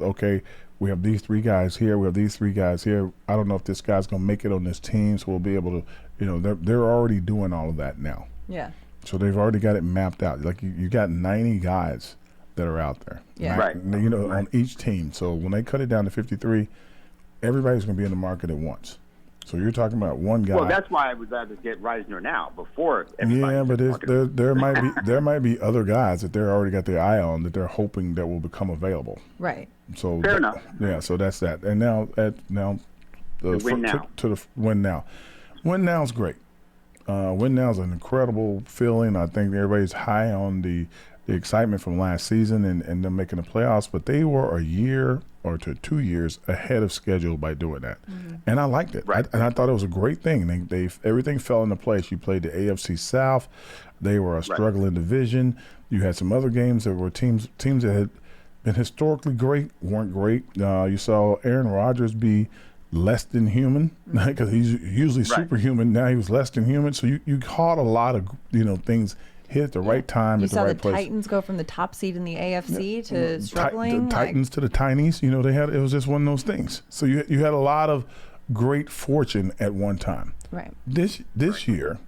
okay, we have these 3 guys here, we have these 3 guys here. I don't know if this guy's going to make it on this team, so we'll be able to, they're already doing all of that now. Yeah. So they've already got it mapped out. Like you got 90 guys that are out there. Yeah. Right. On each team. So when they cut it down to 53, everybody's going to be in the market at once. So you're talking about one guy. Well, that's why I would rather get Reisner now before everybody. Yeah, but there might be other guys that they're already got their eye on that they're hoping that will become available. Right. So Fair enough. Yeah, so that's that. And now the win now. To the win now. Win now is great. Win now is an incredible feeling. I think everybody's high on the excitement from last season and them making the playoffs, but they were a year or to 2 years ahead of schedule by doing that. And I liked it. Right. I thought it was a great thing. They everything fell into place. You played the AFC South. They were a struggling division. You had some other games that were teams that had been historically great, weren't great. You saw Aaron Rodgers be less than human because he's usually superhuman. Now he was less than human. So you caught a lot of things hit at the right time at the right place. You saw the Titans go from the top seed in the AFC to struggling. The Titans to the Tinies. It was just one of those things. So you had a lot of great fortune at one time. Right. This year,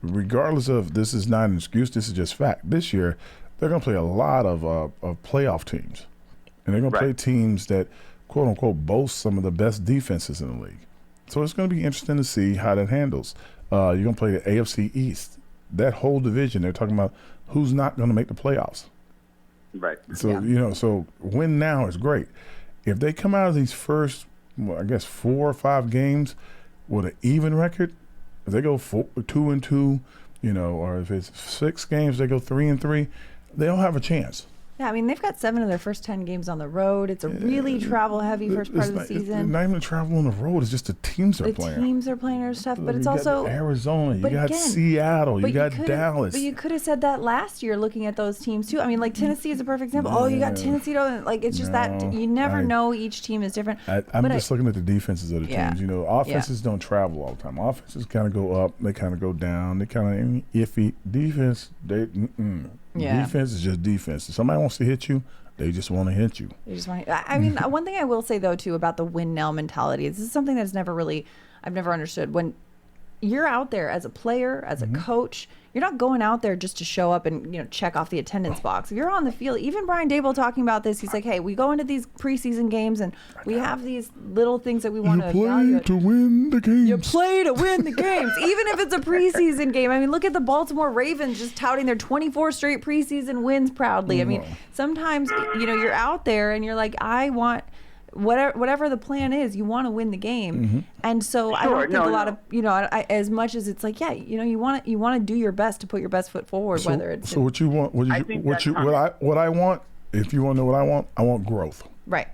regardless of this is not an excuse, this is just fact. This year, they're going to play a lot of playoff teams, and they're going to play teams that quote unquote boast some of the best defenses in the league. So it's going to be interesting to see how that handles. You're going to play the AFC East. That whole division, they're talking about who's not going to make the playoffs. Right. So, so win now is great. If they come out of these first, 4 or 5 games with an even record, if they go 2-2, or if it's 6 games, they go 3-3, they'll have a chance. Yeah, I mean, they've got 7 of their first 10 games on the road. It's a really travel-heavy first part of the season. It's not even travel on the road. It's just the teams they're playing. The teams are playing are tough, but it's you also got Arizona. You got Seattle. You got Dallas. But you could have said that last year, looking at those teams too. I mean, like Tennessee is a perfect example. Oh, you got Tennessee. It's just that you never know. Each team is different. I'm just looking at the defenses of the teams. Offenses don't travel all the time. Offenses kind of go up. They kind of go down. They kind of iffy. Defense, defense is just defense. If somebody wants to hit you, they just want to hit you. They just want. I mean, one thing I will say though too about the win now mentality is this is something that's I've never understood. When you're out there as a player, as a coach, you're not going out there just to show up and check off the attendance box. If you're on the field, even Brian Dable talking about this, he's like, hey, we go into these preseason games and we have these little things that we want to evaluate. You play to win the games. You play to win the games, even if it's a preseason game. I mean, look at the Baltimore Ravens just touting their 24 straight preseason wins proudly. I mean, sometimes you're out there and you're like, I want. Whatever the plan is, you want to win the game, and so I don't think a lot of as much as it's like you want to do your best to put your best foot forward. So, whether it's what you want, what I want. If you want to know what I want growth. Right.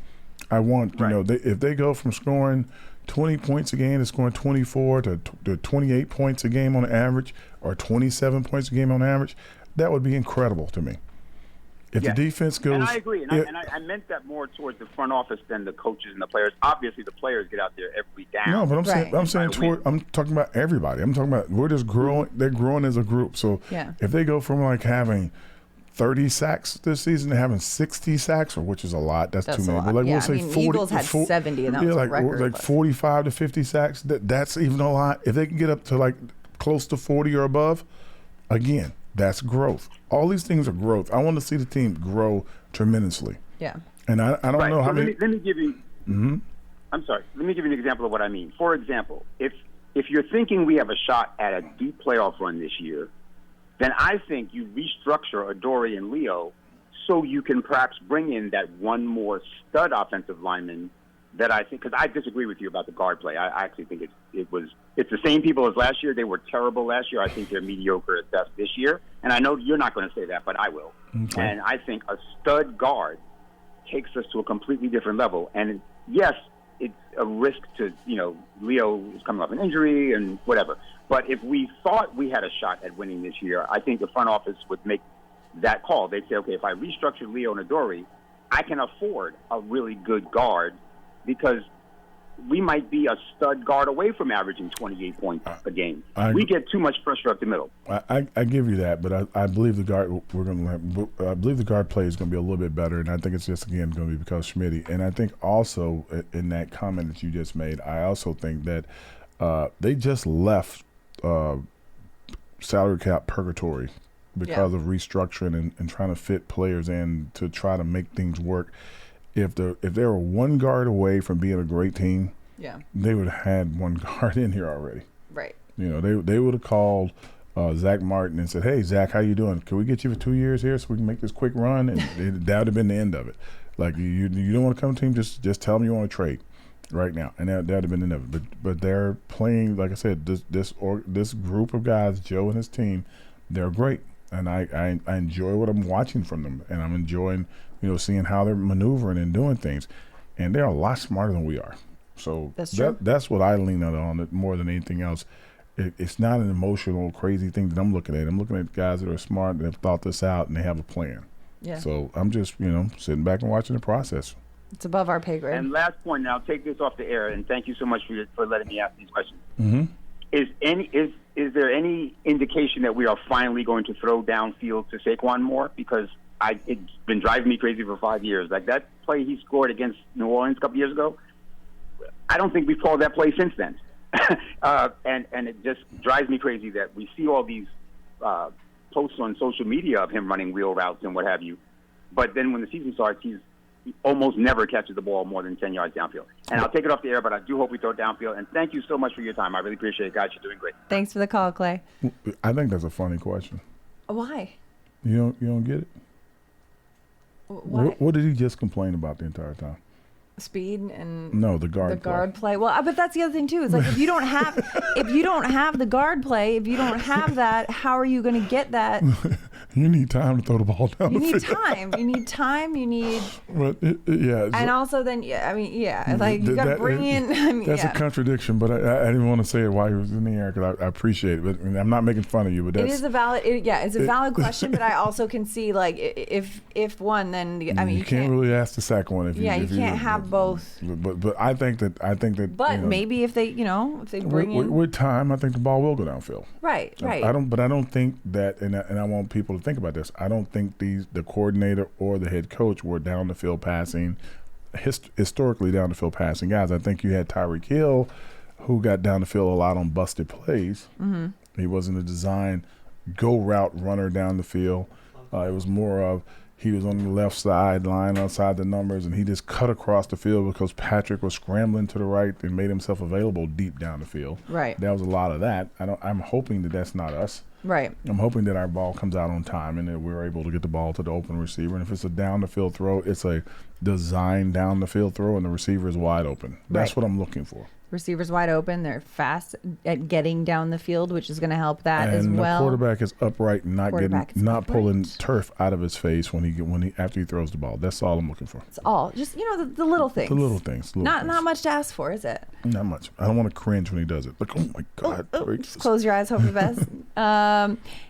I want if they go from scoring 20 points a game to scoring 24 to 28 points a game on average, or 27 points a game on average, that would be incredible to me. If the defense goes, and I agree, and I meant that more towards the front office than the coaches and the players. Obviously, the players get out there every down. No, but I'm talking about everybody. I'm talking about we're just growing. They're growing as a group. So if they go from like having 30 sacks this season to having 60 sacks, which is a lot. That's too many. But like we'll say 40. Eagles had 70, and that was a record. Like 45 to 50 sacks. That's even a lot. If they can get up to like close to 40 or above, again. That's growth. All these things are growth. I want to see the team grow tremendously. Yeah. And I don't know how many. Let me give you. I'm sorry. Let me give you an example of what I mean. For example, if you're thinking we have a shot at a deep playoff run this year, then I think you restructure Adoree and Leo so you can perhaps bring in that one more stud offensive lineman. That I think, because I disagree with you about the guard play. I actually think it's the same people as last year. They were terrible last year. I think they're mediocre at best this year. And I know you're not going to say that, but I will. Okay. And I think a stud guard takes us to a completely different level. And yes, it's a risk to, Leo is coming off an injury and whatever. But if we thought we had a shot at winning this year, I think the front office would make that call. They'd say, okay, if I restructure Leo and Adoree, I can afford a really good guard, because we might be a stud guard away from averaging 28 points a game. We get too much pressure up the middle. I give you that, but I believe the guard I believe the guard play is going to be a little bit better, and I think it's just again going to be because Schmitty. And I think also in that comment that you just made, I also think that they just left salary cap purgatory because of restructuring and trying to fit players in to try to make things work. If they were one guard away from being a great team, they would have had one guard in here already. Right. You know, they would have called Zach Martin and said, "Hey, Zach, how you doing? Can we get you for 2 years here so we can make this quick run?" And that would have been the end of it. Like, you don't want to come to the team, just tell them you want to trade right now, and that would have been the end of it. But they're playing, like I said, this group of guys, Joe and his team, they're great, and I enjoy what I'm watching from them, and I'm enjoying, you know, seeing how they're maneuvering and doing things, and they're a lot smarter than we are. So that's what I lean on it more than anything else. It's not an emotional, crazy thing that I'm looking at. I'm looking at guys that are smart, that have thought this out, and they have a plan. Yeah. So I'm just, you know, sitting back and watching the process. It's above our pay grade. And last point, and I'll take this off the air, and thank you so much for letting me ask these questions. Mm-hmm. Is there any indication that we are finally going to throw downfield to Saquon more? Because it's been driving me crazy for 5 years. Like that play he scored against New Orleans a couple years ago, I don't think we've called that play since then. And it just drives me crazy that we see all these posts on social media of him running wheel routes and what have you. But then when the season starts, he almost never catches the ball more than 10 yards downfield. And I'll take it off the air, but I do hope we throw it downfield. And thank you so much for your time. I really appreciate it, guys. You're doing great. Thanks for the call, Clay. I think that's a funny question. Why? You don't get it? Why? What did he just complain about the entire time? Speed and the guard play. Well, but that's the other thing too. Is like if you don't have the guard play, if you don't have that, how are you going to get that? You need time to throw the ball down. You need time. You need time. You need. But yeah. And also, then like you got to bring in. That's a contradiction, but I didn't want to say it while he was in the air because I appreciate it. But I'm not making fun of you. But it is a valid. It's a valid question. But I also can see like if one, then you can't really ask the second one. You can't have both. But I think that. But maybe if they bring in with time, I think the ball will go downfield. Right. I don't think that, and I want people to think about this. I don't think the coordinator or the head coach were down the field passing, historically down the field passing guys. I think you had Tyreek Hill, who got down the field a lot on busted plays. Mm-hmm. He wasn't a design go route runner down the field. It was more of he was on the left sideline outside the numbers, and he just cut across the field because Patrick was scrambling to the right and made himself available deep down the field. Right. There was a lot of that. I'm hoping that that's not us. Right. I'm hoping that our ball comes out on time and that we're able to get the ball to the open receiver. And if it's a down the field throw, it's a design down the field throw, and the receiver is wide open. That's what I'm looking for. Receivers wide open. They're fast at getting down the field, which is going to help that as well. And the quarterback is upright and not pulling turf out of his face when he after he throws the ball. That's all I'm looking for. It's all just the little things. The little things. Not much to ask for, is it? Not much. I don't want to cringe when he does it. Like, oh my God. Just close your eyes, hope for the best.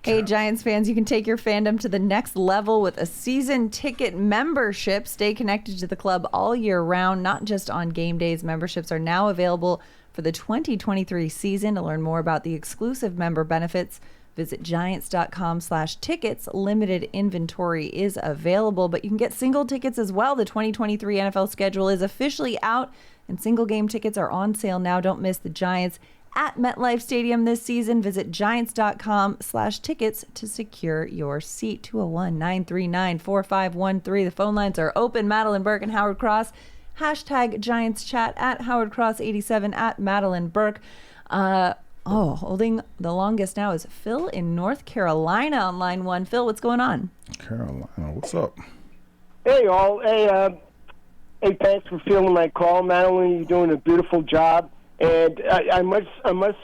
Hey, Giants fans, you can take your fandom to the next level with a season ticket membership. Stay connected to the club all year round, not just on game days. Memberships are now available for the 2023 season. To learn more about the exclusive member benefits, visit giants.com/tickets. Limited inventory is available, but you can get single tickets as well. The 2023 NFL schedule is officially out, and single game tickets are on sale now. Don't miss the Giants at MetLife Stadium this season. Visit giants.com/tickets to secure your seat. 201-939-4513. The phone lines are open. Madeline Burke and Howard Cross. Hashtag Giants Chat at Howard Cross 87 at Madeline Burke. Holding the longest now is Phil in North Carolina on line one. Phil, what's going on? Carolina, what's up? Hey, all. Hey, thanks for fielding my call, Madeline. You're doing a beautiful job. And I must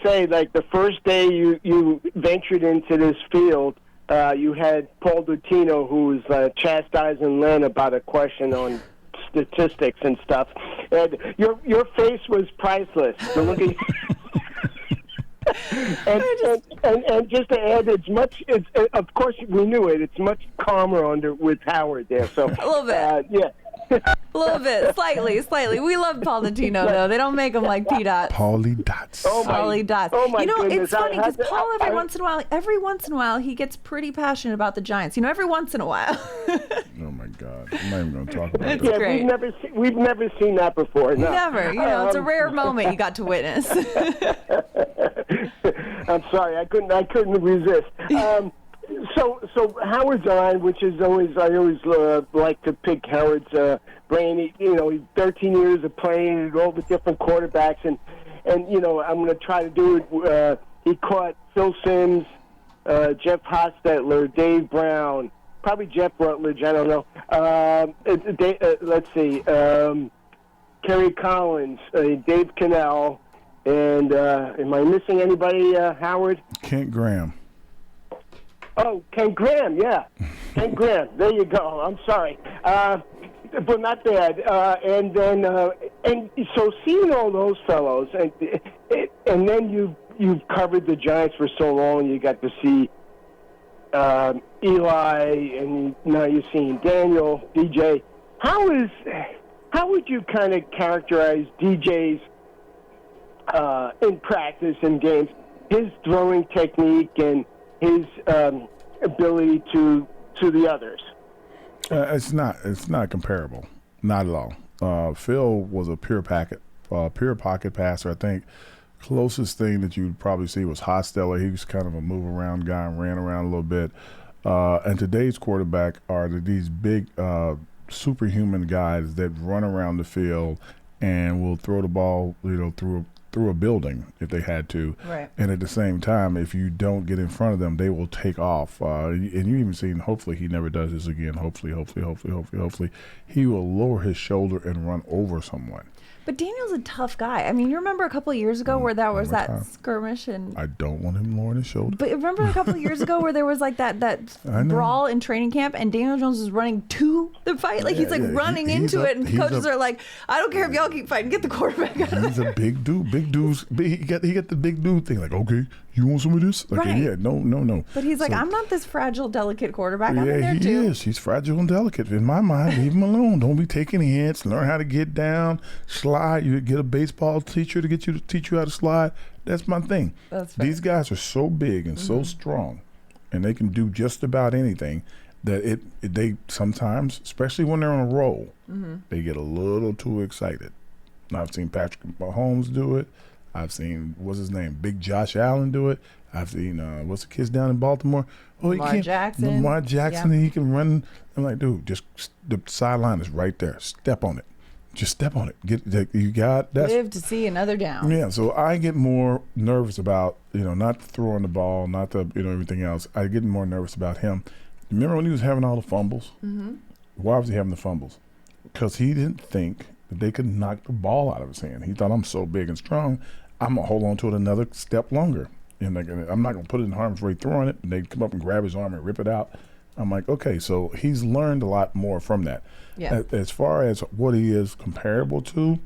say, like the first day you ventured into this field, you had Paul Dottino, who was chastising Len about a question on statistics and stuff, and your face was priceless. The looking and just to add, of course we knew it. It's much calmer with Howard there. So a little bit, yeah. A little bit, slightly. We love Paul Dottino, though. They don't make him like P-Dots. Paulie Dots. Paulie Dots. Oh my It's goodness. funny because Paul, every once in a while, he gets pretty passionate about the Giants. Every once in a while. Oh my God! I'm not even going to talk about It's that. Yeah, great. we've never seen that before. No. Never. It's a rare moment you got to witness. I'm sorry, I couldn't resist. So Howard's on, which is always I always like to pick Howard's brain. He's 13 years of playing all the different quarterbacks, and I'm going to try to do it. He caught Phil Simms, Jeff Hostetler, Dave Brown, probably Jeff Rutledge. I don't know. Let's see, Kerry Collins, Dave Cannell, and am I missing anybody? Howard? Kent Graham. Oh, Ken Graham, yeah. Ken Graham, there you go. I'm sorry. But not bad. And so seeing all those fellows, and then you've covered the Giants for so long, you got to see Eli, and now you're seeing Daniel, DJ. How would you kind of characterize DJ's in practice and games, his throwing technique and his ability to the others? It's not comparable, not at all. Phil was a pure pocket passer. I think closest thing that you'd probably see was Hostetler. He was kind of a move around guy and ran around a little bit. And today's quarterback are these big superhuman guys that run around the field and will throw the ball, through a building if they had to. Right. And at the same time, if you don't get in front of them, they will take off. And you even seen, hopefully he never does this again. Hopefully, he will lower his shoulder and run over someone. But Daniel's a tough guy. I mean, you remember a couple of years ago where there was that skirmish and I don't want him lowering his shoulder. But remember a couple of years ago where there was like that brawl in training camp and Daniel Jones was running to the fight? Like he's running into it and coaches are like, I don't care if y'all keep fighting, get the quarterback out of He's a big dude. Big dudes. He got the big dude thing. Like, okay, you want some of this? Like, right. Yeah, no. But he's like, I'm not this fragile, delicate quarterback. I'm in there he too. is. He's fragile and delicate. In my mind, leave him alone. Don't be taking hits. Learn how to get down, slide. You get a baseball teacher to teach you how to slide. That's my thing. That's fair. These guys are so big and so strong, and they can do just about anything. That they sometimes, especially when they're on a roll, they get a little too excited. And I've seen Patrick Mahomes do it. I've seen, what's his name, Big Josh Allen do it. I've seen, what's the kids down in Baltimore? Oh, Lamar Jackson. Lamar Jackson, and he can run. I'm like, dude, just the sideline is right there. Step on it. Just step on it. You got that. Live to see another down. Yeah, so I get more nervous about, not throwing the ball, not the, everything else. I get more nervous about him. Remember when he was having all the fumbles? Mm-hmm. Why was he having the fumbles? Because he didn't think that they could knock the ball out of his hand. He thought, I'm so big and strong, I'm going to hold on to it another step longer. And I'm not going to put it in harm's way throwing it. And they come up and grab his arm and rip it out. I'm like, okay, so he's learned a lot more from that. Yeah. As far as what he is comparable to,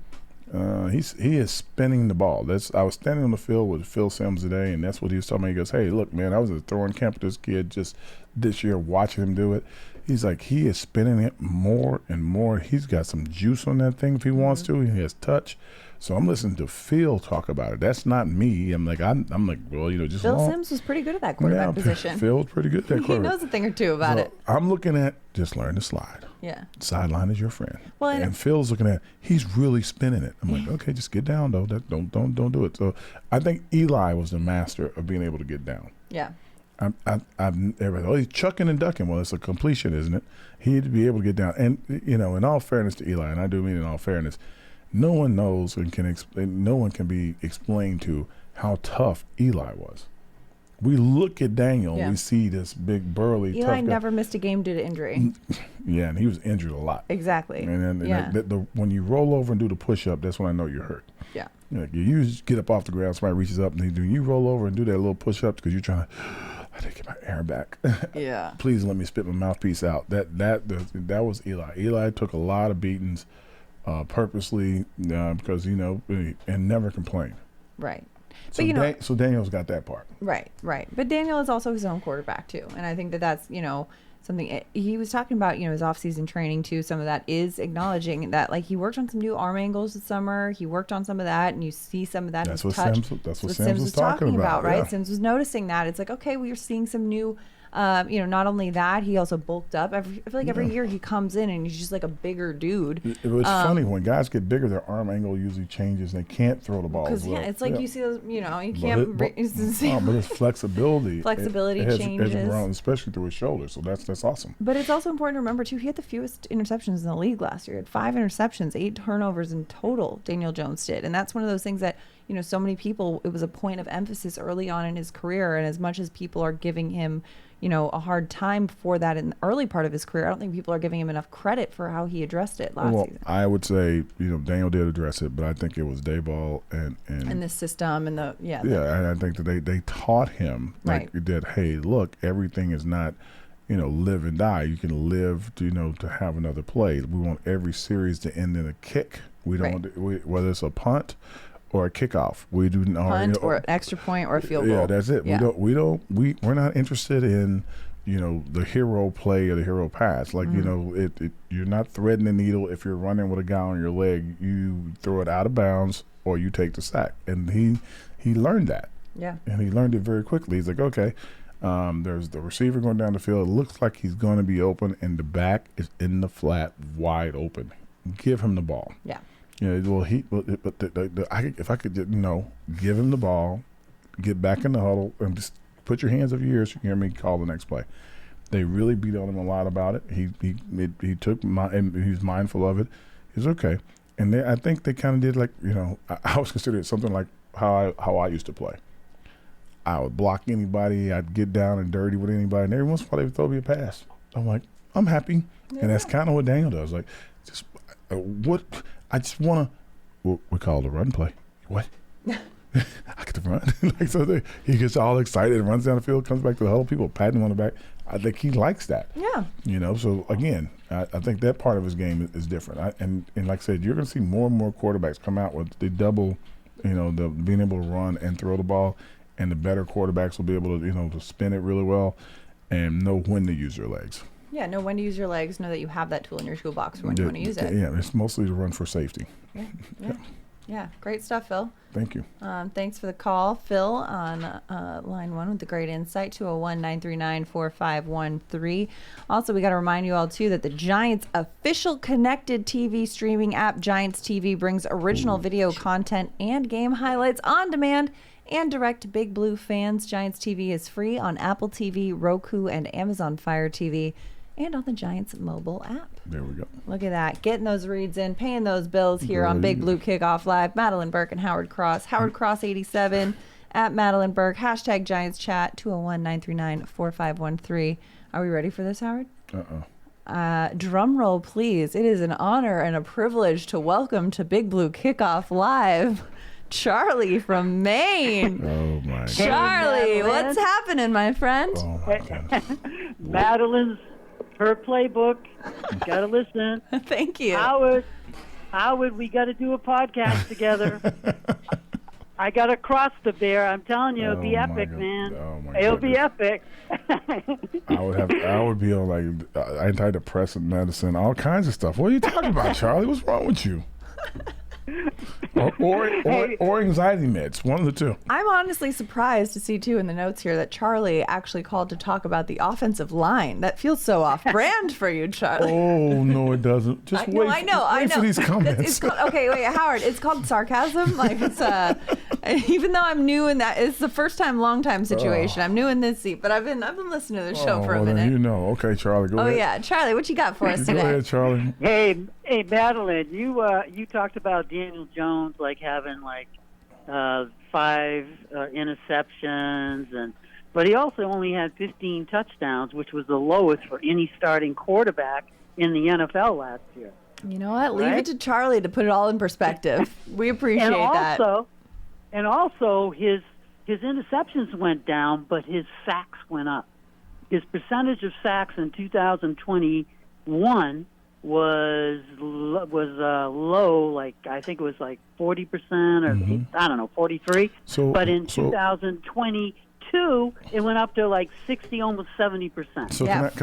he is spinning the ball. I was standing on the field with Phil Simms today, and that's what he was telling me. He goes, hey, look, man, I was at a throwing camp with this kid just this year watching him do it. He's like, he is spinning it more and more. He's got some juice on that thing if he wants to. He has touch. So I'm listening to Phil talk about it. That's not me. I'm like, well, just Phil Simms was pretty good at that quarterback position. Phil's pretty good at that quarterback. He knows a thing or two about it. I'm looking at just learn to slide. Yeah. Sideline is your friend. Well, and Phil's looking at, he's really spinning it. I'm like, okay, just get down though. Don't do it. So I think Eli was the master of being able to get down. Yeah. He's chucking and ducking. Well, it's a completion, isn't it? He had to be able to get down. And in all fairness to Eli, and I do mean in all fairness, no one knows and no one can be explained to how tough Eli was. We look at Daniel and we see this big burly tough guy. Eli never missed a game due to injury. Yeah, and he was injured a lot. Exactly. And when you roll over and do the push-up, that's when I know you're hurt. Yeah. You just get up off the ground, somebody reaches up, and you roll over and do that little push-up because you're trying to, I didn't get my air back. Yeah. Please let me spit my mouthpiece out. That was Eli. Eli took a lot of beatings purposely because, and never complained. Right. But so Daniel's got that part. Right. But Daniel is also his own quarterback too, and I think that's something he was talking about. His off-season training too. Some of that is acknowledging that, like, he worked on some new arm angles this summer. He worked on some of that, and you see some of that. That's in what touch. Simms was talking about, right? Yeah. Simms was noticing that. It's like, okay, we are seeing some new Not only that, he also bulked up. I feel like every year he comes in and he's just like a bigger dude. It was funny when guys get bigger, their arm angle usually changes. And they can't throw the ball as well. It's like you see those. You can't. But his flexibility. Flexibility changes, especially through his shoulder. So that's awesome. But it's also important to remember too. He had the fewest interceptions in the league last year. He had 5 interceptions, 8 turnovers in total. Daniel Jones did, and that's one of those things that so many people. It was a point of emphasis early on in his career, and as much as people are giving him a hard time for that in the early part of his career, I don't think people are giving him enough credit for how he addressed it last season. I would say, Daniel did address it, but I think it was Dayball and the system and and I think that they taught him that, hey, look, everything is not live and die. You can live to have another play. We want every series to end in a kick. We don't whether it's a punt or a kickoff. We do punt or an extra point or a field goal. Yeah, that's it. Yeah. We're not interested in the hero play or the hero pass. Like you're not threading the needle. If you're running with a guy on your leg, you throw it out of bounds or you take the sack. And he learned that. Yeah. And he learned it very quickly. He's like, okay, there's the receiver going down the field. It looks like he's going to be open, and the back is in the flat, wide open. Give him the ball. Yeah. If I could give him the ball, get back in the huddle, and just put your hands over your ears so you can hear me call the next play. They really beat on him a lot about it. He took and he's mindful of it. He's okay. And I think they kind of did I always consider it something like how I used to play. I would block anybody. I'd get down and dirty with anybody, and every once in a while they would throw me a pass. I'm like, I'm happy, and that's kind of what Daniel does. Like, just what I just want to. We call it a run play. What? I get to run. He gets all excited and runs down the field, comes back to the huddle. People patting him on the back. I think he likes that. Yeah. So again, I think that part of his game is different. And like I said, you're going to see more and more quarterbacks come out with the double, the being able to run and throw the ball. And the better quarterbacks will be able to, to spin it really well and know when to use their legs. Yeah, know when to use your legs. Know that you have that tool in your toolbox for when you want to use it. Yeah, it's mostly to run for safety. Yeah. Great stuff, Phil. Thank you. Thanks for the call, Phil, on line 1 with the great insight, 201-939-4513. Also, we got to remind you all, too, that the Giants' official connected TV streaming app, Giants TV, brings original video content and game highlights on demand and direct to Big Blue fans. Giants TV is free on Apple TV, Roku, and Amazon Fire TV, and on the Giants mobile app. There we go. Look at that. Getting those reads in, paying those bills here on Big Blue Kickoff Live. Madeline Burke and Howard Cross. Howard Cross 87 at Madeline Burke. Hashtag Giants Chat, 201-939-4513. Are we ready for this, Howard? Drum roll, please. It is an honor and a privilege to welcome to Big Blue Kickoff Live Charlie from Maine. Oh, my God. Charlie, what's happening, my friend? Oh, my God. Madeline's her playbook. Gotta listen. Thank you. Howard, we gotta do a podcast together. I gotta cross the bear. I'm telling you, it'll be epic, man. It'll be epic. I would be on antidepressant medicine, all kinds of stuff. What are you talking about, Charlie? What's wrong with you? Or anxiety meds, one of the two. I'm honestly surprised to see, too, in the notes here that Charlie actually called to talk about the offensive line. That feels so off-brand for you, Charlie. Oh, no, it doesn't. Just wait. I know. For these comments. It's called, okay, wait, Howard, it's called sarcasm. It's even though I'm new in that, it's the first time, long time situation. I'm new in this seat, but I've been listening to the show for a minute. Then okay, Charlie, go ahead. Oh yeah, Charlie, what you got for us today? Go ahead, Charlie. Hey, Madeline, you talked about Daniel Jones having 5 interceptions, but he also only had 15 touchdowns, which was the lowest for any starting quarterback in the NFL last year. You know what? Leave it to Charlie to put it all in perspective. We appreciate that. And also, his interceptions went down, but his sacks went up. His percentage of sacks in 2021 was low, I think it was 40% or I don't know, 43. But in 2022, it went up to 60, almost 70%. So let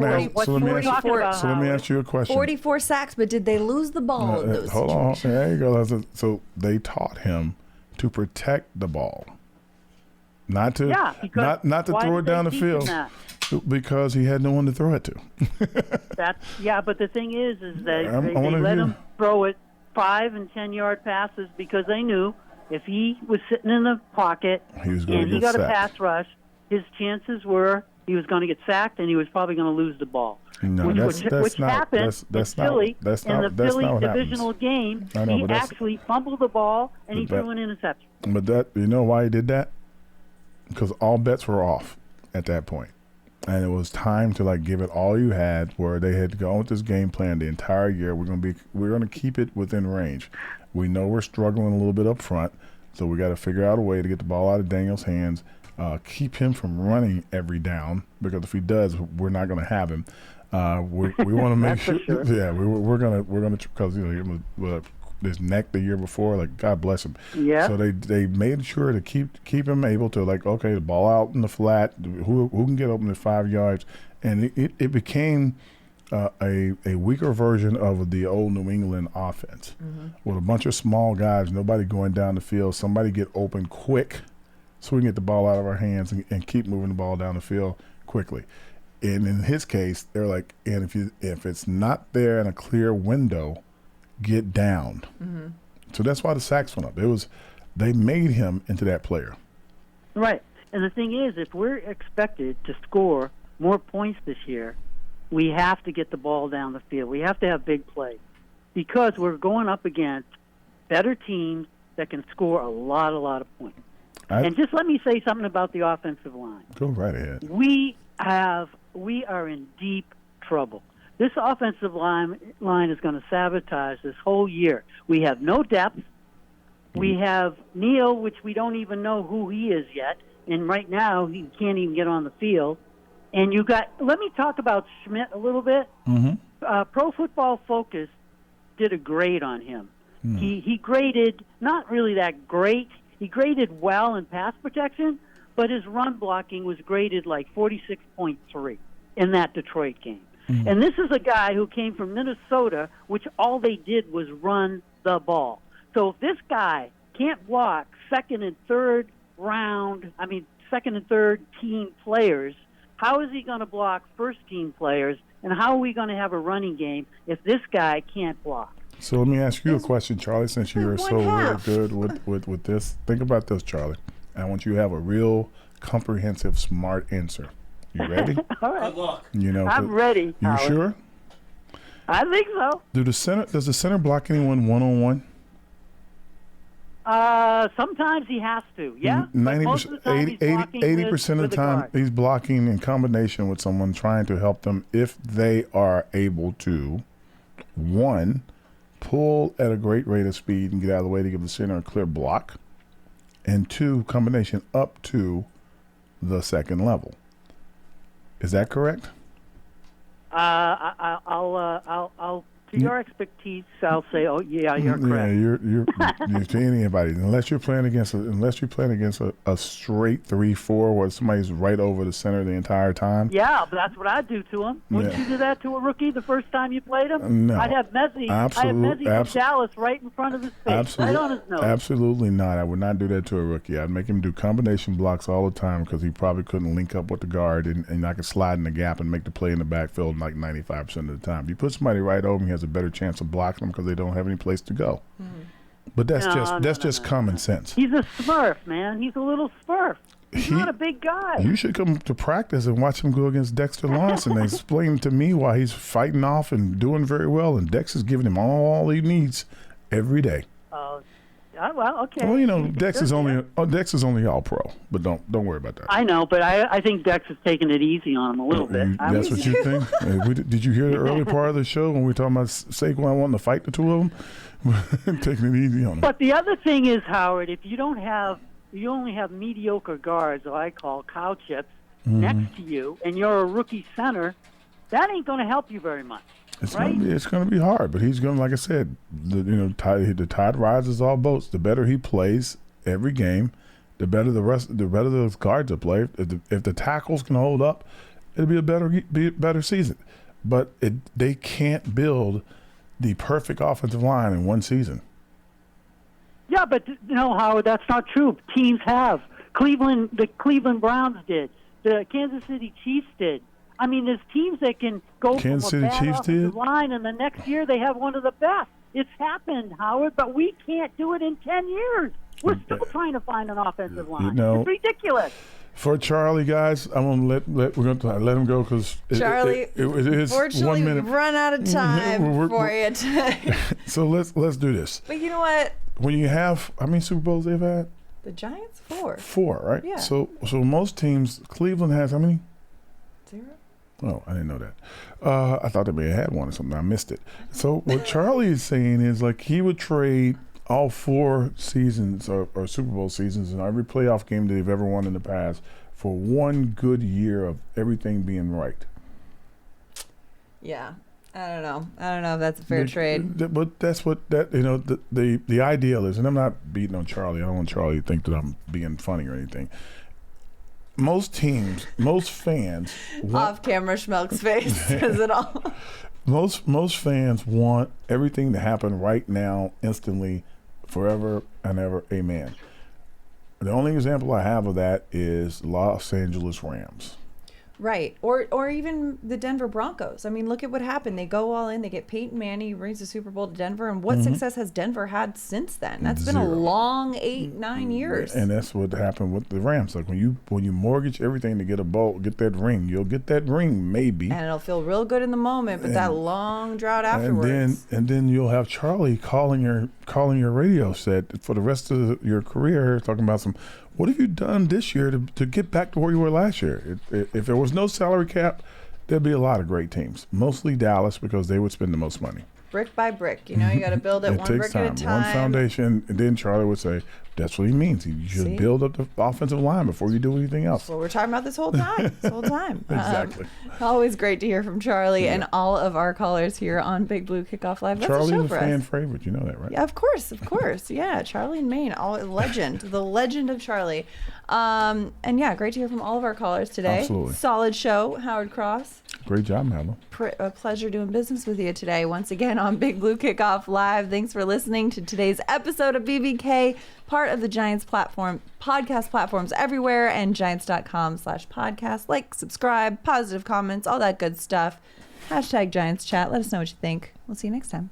me ask you a question. 44 sacks, but did they lose the ball in those Hold on, there you go. So they taught him to protect the ball, not to throw it down the field. Because he had no one to throw it to. But the thing is that they wanna let hear. him throw it 5 and 10-yard passes because they knew if he was sitting in the pocket He was gonna and he get got a sacked. pass rush, his chances were he was going to get sacked and he was probably going to lose the ball. No, which happened in Philly in the Philly divisional game. I know, He but that's- actually fumbled the ball and he but that- threw an interception. But you know why he did that? Because all bets were off at that point. And it was time to like give it all you had, where they had gone with this game plan the entire year. We're gonna keep it within range. We know we're struggling a little bit up front, so we got to figure out a way to get the ball out of Daniel's hands, keep him from running every down, because if he does, we're not going to have him. We want to make sure. Sure. Yeah, we're gonna because he was his neck the year before. Like, God bless him. Yeah. So they made sure to keep him able to, like, okay, the ball out in the flat. Who can get open at 5 yards, and it became a weaker version of the old New England offense, with a bunch of small guys, nobody going down the field. Somebody get open quick, so we can get the ball out of our hands and keep moving the ball down the field quickly. And in his case, they're like, and if it's not there in a clear window, get down. So that's why the sacks went up. They made him into that player. Right. And the thing is, if we're expected to score more points this year, we have to get the ball down the field. We have to have big plays because we're going up against better teams that can score a lot of points. And just let me say something about the offensive line. Go right ahead. We are in deep trouble. This offensive line is going to sabotage this whole year. We have no depth. We have Neal, which we don't even know who he is yet, and right now he can't even get on the field. And let me talk about Schmidt a little bit. Pro Football Focus did a grade on him. He graded not really that great. He graded well in pass protection, but his run blocking was graded like 46.3 in that Detroit game. And this is a guy who came from Minnesota, which all they did was run the ball. So if this guy can't block second and third team players, how is he going to block first team players? And how are we going to have a running game if this guy can't block? So let me ask you a question, Charlie, since you are so really good with this. Think about this, Charlie. I want you to have a real comprehensive, smart answer. You ready? All right. Good luck. I'm ready. You Howard. sure? I think so. Does the center block anyone one-on-one? Sometimes he has to, yeah. 90%, 80% of the time, he's blocking in combination with someone trying to help them if they are able to, one, pull at a great rate of speed and get out of the way to give the center a clear block, and two, combination up to the second level. Is that correct? I'll to your expertise, I'll say, oh yeah, you're correct. Yeah, you're to anybody unless you're playing against a straight 3-4 where somebody's right over the center the entire time. Yeah, but that's what I'd do to him. Wouldn't you do that to a rookie the first time you played him? No, I'd have Mezzi from Dallas right in front of his face, right on his nose. Absolutely not. I would not do that to a rookie. I'd make him do combination blocks all the time because he probably couldn't link up with the guard, and I could slide in the gap and make the play in the backfield like 95% of the time. If you put somebody right over him, he has a better chance of blocking them because they don't have any place to go. But that's just common sense. He's a smurf, man. He's a little smurf. He's not a big guy. You should come to practice and watch him go against Dexter Lawrence and explain to me why he's fighting off and doing very well, and Dexter's giving him all he needs every day. Well, okay. Well, you know, Dex is only all pro, but don't worry about that. I know, but I think Dex is taking it easy on him a little bit. That's what you think? Did you hear the early part of the show when we were talking about Saquon wanting to fight the two of them? Taking it easy on him. But the other thing is, Howard, if you only have mediocre guards, or I call cow chips, next to you, and you're a rookie center, that ain't going to help you very much. It's going to be hard, but he's going to, like I said, the tide rises all boats. The better he plays every game, the better the guards will play. If the tackles can hold up, it'll be a better season. But they can't build the perfect offensive line in one season. Yeah, but Howard, that's not true. Teams have. The Cleveland Browns did. the Kansas City Chiefs did. I mean, there's teams that can go Kansas from a City bad Chiefs offensive did? line, and the next year they have one of the best. It's happened, Howard, but we can't do it in 10 years. We're still trying to find an offensive line. know- It's ridiculous. For Charlie, guys, I'm gonna we're gonna let him go because Charlie, it is fortunately, 1 minute. we've run out of time for you today. So let's do this. But you know what? When you have how many Super Bowls they've had? The Giants 4. 4, right? Yeah. So most teams, Cleveland has how many? 0. Oh, I didn't know that. I thought they may have had one or something. I missed it. So what Charlie is saying is like he would trade all 4 seasons or Super Bowl seasons and every playoff game that they've ever won in the past for one good year of everything being right. Yeah. I don't know if that's a fair trade. But that's what the ideal is, and I'm not beating on Charlie. I don't want Charlie to think that I'm being funny or anything. Most teams, most fans Off camera Schmelk's face says it all. Most fans want everything to happen right now, instantly, forever and ever. Amen. The only example I have of that is Los Angeles Rams. Right. Or even the Denver Broncos. I mean, look at what happened. They go all in. They get Peyton Manning, who brings the Super Bowl to Denver. And what success has Denver had since then? That's been a 0. long 8-9 years. And that's what happened with the Rams. Like when you mortgage everything to get a bowl, get that ring, you'll get that ring maybe. And it'll feel real good in the moment, but that long drought afterwards. And then you'll have Charlie calling your radio set for the rest of your career, talking about what have you done this year to get back to where you were last year? If there was no salary cap, there'd be a lot of great teams. Mostly Dallas because they would spend the most money. Brick by brick. You know, you got to build it one takes brick at a time. One foundation. And then Charlie would say, that's what he means. You should build up the offensive line before you do anything else. That's what we're talking about this whole time. Exactly. Always great to hear from Charlie and all of our callers here on Big Blue Kickoff Live. That's Charlie's a show a for fan us. favorite. You know that, right? Yeah, of course. Yeah, Charlie in Maine, legend, the legend of Charlie. And yeah, great to hear from all of our callers today. Absolutely. Solid show, Howard Cross. Great job, Madeline. A pleasure doing business with you today. Once again on Big Blue Kickoff Live. Thanks for listening to today's episode of BBK, part of the Giants platform, podcast platforms everywhere, and giants.com/podcast. Like, subscribe, positive comments, all that good stuff. #Giants Chat. Let us know what you think. We'll see you next time.